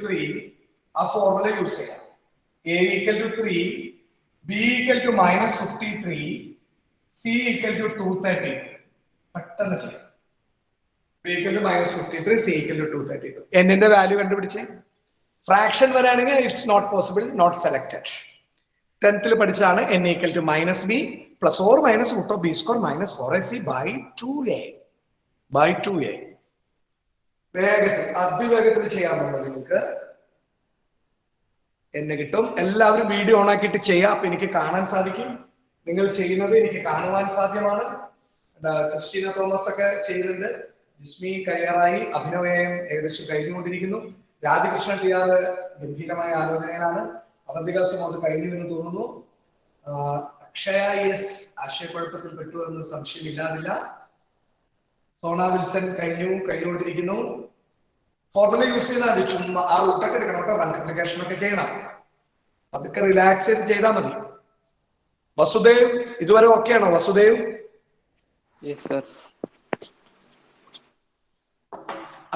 3 ആ ഫോർമുല യൂസ് ചെയ്യാം. a equal to 3, b equal to -53, c equal to 230. പെട്ടെന്ന് ചെയ്യാം. b equal to -53, c equal to 232. n ന്റെ വാല്യൂ കണ്ടുപിടിച്ചേ. ഫ്രാക്ഷൻ വരാണെങ്കിൽ it's not possible, not selected. 10th പഠിച്ചാണ് n equal to -b plus or minus root of b square minus 4ac by 2a. അതിവേഗത്തിൽ ചെയ്യാമെന്നുള്ളത് നിങ്ങൾക്ക് എന്നെ കിട്ടും. എല്ലാവരും വീഡിയോ ഓൺ ആക്കിയിട്ട് ചെയ്യാം. അപ്പൊ എനിക്ക് കാണാൻ സാധിക്കും, നിങ്ങൾ ചെയ്യുന്നത് എനിക്ക് കാണുവാൻ സാധ്യമാണ്. ക്രിസ്റ്റീന തോമസ് ഒക്കെ ചെയ്യുന്നുണ്ട്. ജിസ്മി കഴിയാറായി. അഭിനവയം ഏകദേശം കഴിഞ്ഞുകൊണ്ടിരിക്കുന്നു. രാധാകൃഷ്ണൻ ടിആർ ഗംഭീരമായ ആലോചനയാണ്. അവന്തിക സുമോദ് കഴിഞ്ഞു എന്ന് തോന്നുന്നു. അക്ഷയ എസ് ആശയക്കുഴപ്പത്തിൽ പെട്ടു എന്ന് സംശയമില്ലാതില്ല. സോണ വിൽസൺ കഴിഞ്ഞുകൊണ്ടിരിക്കുന്നു. ഫോർമുല യൂസ് ചെയ്താൽ മതി. ചുമ്മാ ആ റൂട്ടൊക്കെ എടുക്കണം കേട്ടോ. മൾട്ടിപ്ലിക്കേഷൻ ഒക്കെ ചെയ്യണം. അതൊക്കെ റിലാക്സ് ചെയ്താൽ മതി. വസുദേവ് ഇതുവരെ ഓക്കെ ആണോ? വസുദേവ്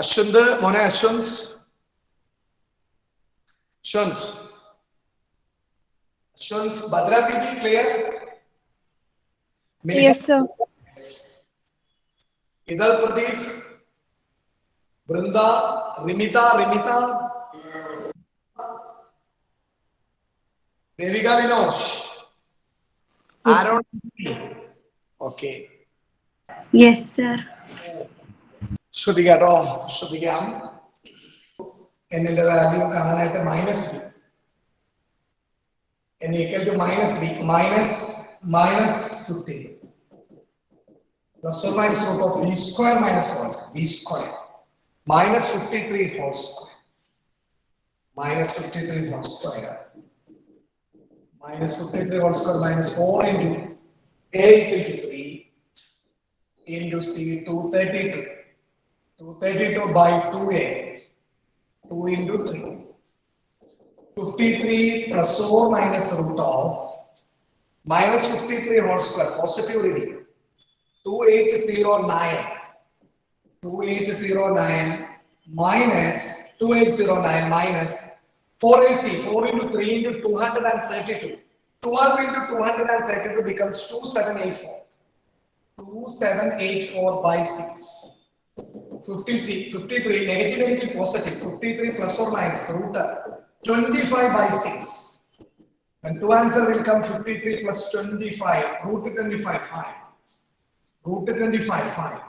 അശ്വന്ത് മോനെ, Ashwanth Bhadra BB clear? Ithal Pradeep, Vrinda, Rimitha, Devika Vinoj, Aaron. Okay, yes sir. ശ്രദ്ധിക്കാട്ടോ, ശ്രദ്ധിക്കാം. എന്നിന്റെ വാല്യൂ കാണാനായിട്ട് -b n equal to -b -50 plus or minus root of b square minus 1 b square -53 whole square -53 whole square -53 whole square minus 4 into a equal to 3 into c 232 232 by 2a, 2 into 3. 53 plus or minus root of minus 53 whole square, positive reading. 2809. 2809 minus 2809 minus 4ac, 4 into 3 into 232. 12 into 232 becomes 2784. 2784 by 6. 53, negative, positive. 53 plus or minus root 25 by 6. And two answer will come 53 plus 25, root 25, 5. Root 25, 5.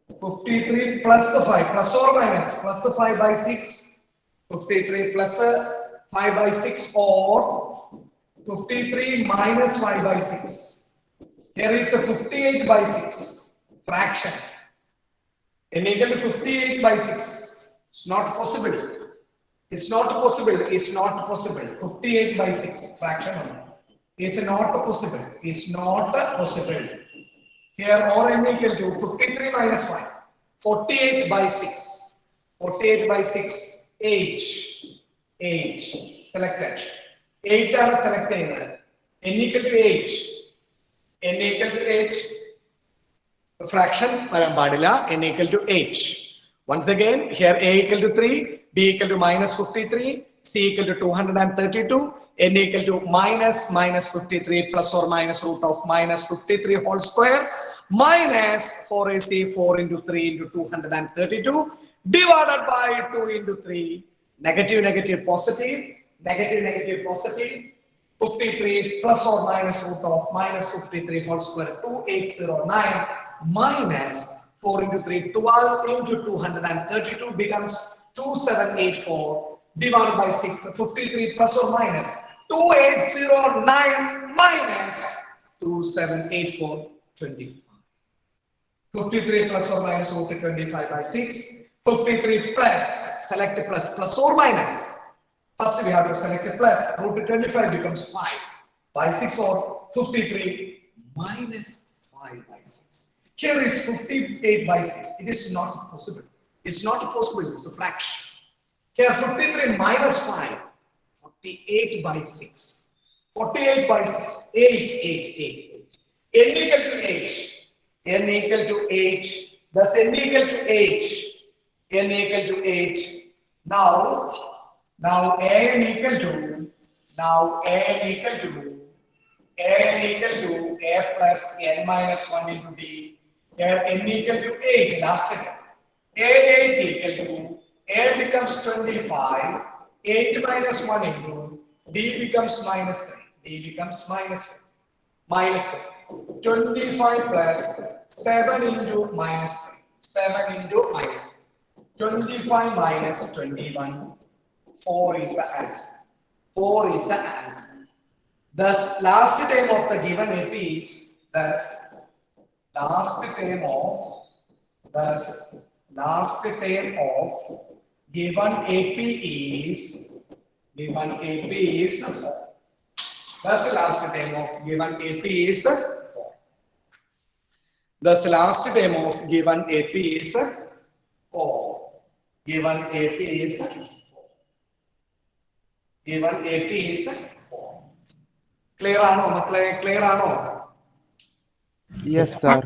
53 plus 5, plus or minus, plus 5 by 6. 53 plus 5 by 6 or 53 minus 5 by 6. Here is a 58 by 6 fraction. N equal to 58 by 6. It's not possible. It's not possible. It's not possible. 58 by 6 fraction is not possible. It's not possible. Here or n equal to 53 minus 5. 48 by 6. 48 by 6. 8. 8. Selected. 8 are selected. N equal to 8. N equal to 8. Fraction n equal to 8. Once again, here a equal to 3, b equal to minus 53, c equal to 232, n equal to minus 53 plus or minus root of minus 53 whole square minus 4ac, 4 into 3 into 232 divided by 2 into 3, negative, positive, negative, positive, 53 plus or minus root of minus 53 whole square 2809 minus 4 into 3, 12 into 232 becomes 2784 divided by 6, 53 plus or minus 2809 minus 2784, 25. 53 plus or minus root 25 by 6, 53 plus, select plus or minus. First we have to select a plus, root 25 becomes 5 by 6 or 53 minus 5 by 6. Here is 58 by 6. It is not possible. It's not possible. It's a fraction. Here 53 minus 5. 48 by 6. 48 by 6. 8. N equal to 8. N equal to 8. Thus n equal to 8. N equal to 8. Now n equal to a plus n minus 1 into d. Here n equal to 8, last term. A8 equal to, A becomes 25, 8 minus 1 into, D becomes minus 3, D becomes minus 3, minus 3. 25 plus 7 into minus 3, 7 into minus 3. 25 minus 21, 4 is the answer. 4 is the answer. Thus, last term of the given AP is, last term of given AP is 4. Thus the last term of given AP is 4. Thus last term of given AP is 4. Given AP is 4. Given AP is 4. Clear ano? Clear ano? Yes, sir.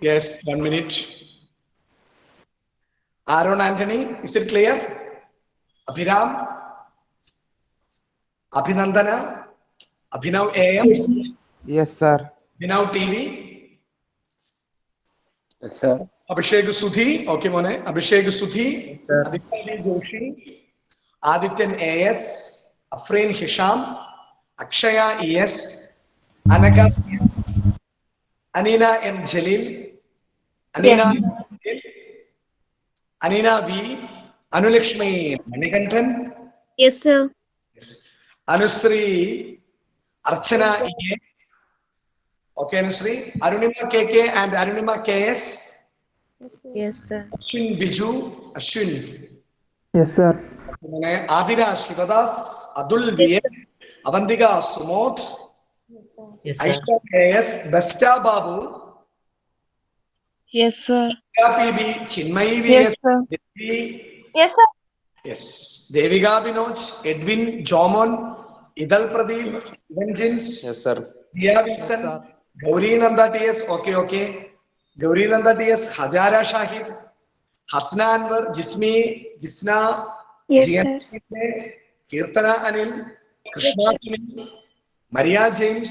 Yes, 1 minute. Aaron Anthony, is it clear? Abhiram? Abhinandana? Abhinav AM? Yes, sir. Abhinav TV? Yes, sir. Abhishek Sudhi? Okay, Mone. Abhishek Sudhi? Aditya Joshi? Adityan AS? Afrain Hisham? Akshaya ES? Anaka? Anina M. Jalil? Anina Anina V. Anulakshmi Manikanthan? Yes, sir. Yes. Anusri Archana E. Okay, Anusri. Arunima KK and Arunima KS? Yes, sir. Ashwin Biju? Ashwin. Yes, sir. Adira Shivadas? Adul VS? Avantika Sumod? Yes, sir. Aisha KS? Besta Babu? Yes, sir. PB, Chinmayi Yes, VS, sir. Yes, sir. yes, Devika Binoj, Edwin Jomon, Idal Pradeep, Vengeance, Yes, sir. Dia Wilson, Gauri Nanda TS, okay. Gauri Nanda TS, Hazara Shahid, Hasna Anwar, Jisna, Yes, Jian, sir. Kirtana Anil, Krishna, Maria James,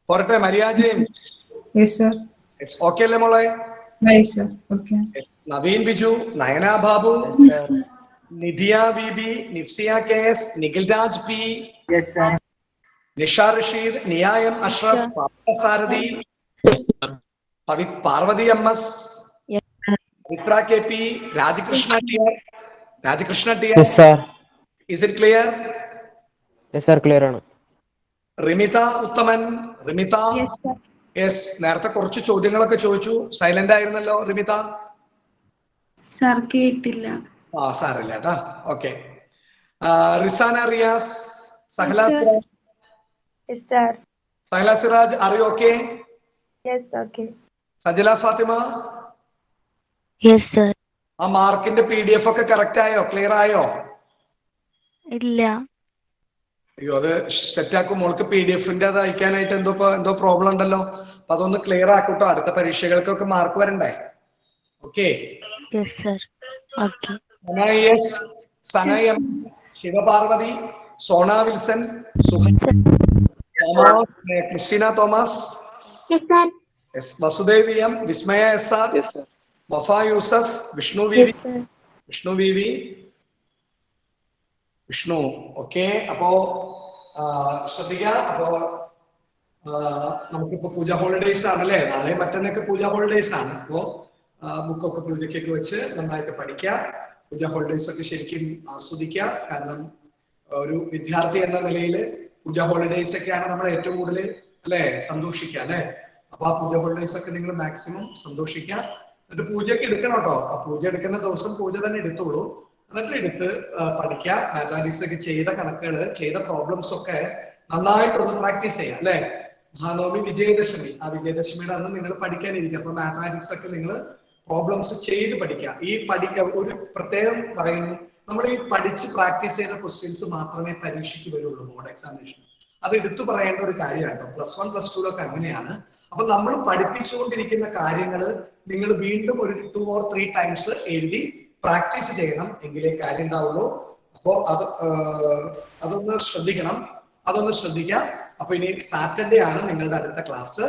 Porte Maria James. Yes, sir. It's okay, Lemolai. Yes, sir. Okay. Yes. Naveen Biju, Nayana Babu, Yes, sir. Nidhya VB, Nifsia KS, Nikhil Raj P, Yes, sir. Nisha Rashid, Niyayam Ashraf, Sure. Papa Saradi, Parvati MS, Yes. Mitra KP, Radhikrishna TR. Yes, sir. Is it clear? Yes, sir. Clear ആണ്. Rimita Uttaman, Rimita. Yes, sir. Yes, നേരത്തെ കുറച്ച് ചോദ്യങ്ങളൊക്കെ ചോദിച്ചു. Silent ആയിരുന്നല്ലോ Rimitha. Sir, കേട്ടില്ല. സാറില്ല കേട്ടാ. Okay. Rizana Riyas, Sahala Yes, sir. Siraj. Yes, sir. Sahala Siraj, are you okay? Yes, okay. Sajala Fathima, Yes, sir. ആ മാർക്കിന്റെ PDF ഒക്കെ കറക്റ്റ് ആയോ? ക്ലിയർ ആയോ? ഇല്ല. അയ്യോ, അത് സെറ്റാക്കും. മോൾക്ക് PDF-ന്റെ അത് അയക്കാനായിട്ട് എന്തോ പ്രോബ്ലം ഉണ്ടല്ലോ. അപ്പൊ അതൊന്ന് ക്ലിയർ ആക്കട്ടോ. അടുത്ത പരീക്ഷകൾക്കൊക്കെ മാർക്ക് വരണ്ടേ? Okay. Yes, sir. Okay. Sanayam, Shivaparvathi, Sona Wilson, Christina Thomas, Yes, sir. Vasudev M, Vismaya SR, Yes, sir. Wafa Yusuf, Vishnu Yes, sir. Vishnu. Okay. അപ്പോ ശ്രദ്ധിക്കുക. അപ്പോ നമുക്കിപ്പോ പൂജ ഹോളിഡേയ്സ് ആണല്ലേ, നാളെ മറ്റന്നൊക്കെ പൂജ ഹോളിഡേയ്സ് ആണ്. അപ്പോ ബുക്കൊക്കെ പൂജയ്ക്കൊക്കെ വെച്ച് നന്നായിട്ട് പഠിക്കുക. പൂജ ഹോളിഡേയ്സ് ഒക്കെ ശരിക്കും ആസ്വദിക്കുക. കാരണം ഒരു വിദ്യാർത്ഥി എന്ന നിലയിൽ പൂജ ഹോളിഡേയ്സ് ഒക്കെയാണ് നമ്മൾ ഏറ്റവും കൂടുതൽ അല്ലെ സന്തോഷിക്കുക അല്ലെ. അപ്പൊ ആ പൂജ ഹോളിഡേയ്സ് ഒക്കെ നിങ്ങൾ മാക്സിമം സന്തോഷിക്കുക. എന്നിട്ട് പൂജയൊക്കെ എടുക്കണം കേട്ടോ. ആ പൂജ എടുക്കുന്ന ദിവസം പൂജ തന്നെ എടുത്തോളൂ. എന്നിട്ട് എടുത്ത് പഠിക്കുക. മാത്തമാറ്റിക്സ് ഒക്കെ ചെയ്ത കണക്കുകൾ, ചെയ്ത പ്രോബ്ലംസ് ഒക്കെ നന്നായിട്ടൊന്ന് പ്രാക്ടീസ് ചെയ്യാം അല്ലെ. മഹാനവമി, വിജയദശമി, ആ വിജയദശമിയുടെ അന്ന് നിങ്ങൾ പഠിക്കാനിരിക്കുക. അപ്പൊ മാത്തമാറ്റിക്സ് ഒക്കെ നിങ്ങൾ പ്രോബ്ലംസ് ചെയ്ത് പഠിക്കുക. ഒരു പ്രത്യേകം പറയുന്നു, നമ്മൾ ഈ പഠിച്ച് പ്രാക്ടീസ് ചെയ്ത ക്വസ്റ്റ്യൻസ് മാത്രമേ പരീക്ഷയ്ക്ക് വരുള്ളൂ, ബോർഡ് എക്സാമിനേഷൻ. അത് എടുത്തു പറയേണ്ട ഒരു കാര്യമാണ്. +1 +2 അങ്ങനെയാണ്. അപ്പൊ നമ്മൾ പഠിപ്പിച്ചുകൊണ്ടിരിക്കുന്ന കാര്യങ്ങൾ നിങ്ങൾ വീണ്ടും ഒരു 2 or 3 ടൈംസ് എഴുതി പ്രാക്ടീസ് ചെയ്യണം, എങ്കിലേ കാര്യം ഉണ്ടാവുള്ളൂ. അപ്പോ അതൊന്ന് ശ്രദ്ധിക്കാം. അപ്പൊ ഇനി സാറ്റർഡേ ആണ് നിങ്ങളുടെ അടുത്ത ക്ലാസ്.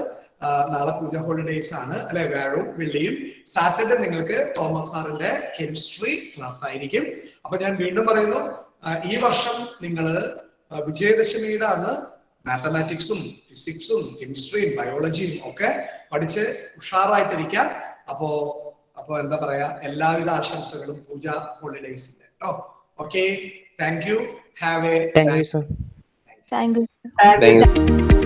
നാളെ പൂജ ഹോളിഡേയ്സ് ആണ് അല്ലെ, വ്യാഴവും വെള്ളിയും. സാറ്റർഡേ നിങ്ങൾക്ക് തോമസ് സാറിന്റെ കെമിസ്ട്രി ക്ലാസ് ആയിരിക്കും. അപ്പൊ ഞാൻ വീണ്ടും പറയുന്നു, ഈ വർഷം നിങ്ങൾ വിജയദശമിയുടെ അന്ന് മാത്തമാറ്റിക്സും ഫിസിക്സും കെമിസ്ട്രിയും ബയോളജിയും ഒക്കെ പഠിച്ച് ഉഷാറായിട്ടിരിക്കുക. അപ്പോ എന്താ പറയാ, എല്ലാവിധ ആശംസകളും പൂജ ഹോളിഡേയ്സിന്റെ കേട്ടോ. Okay, thank you. Have A Thank you, sir. Thank you. Thank you.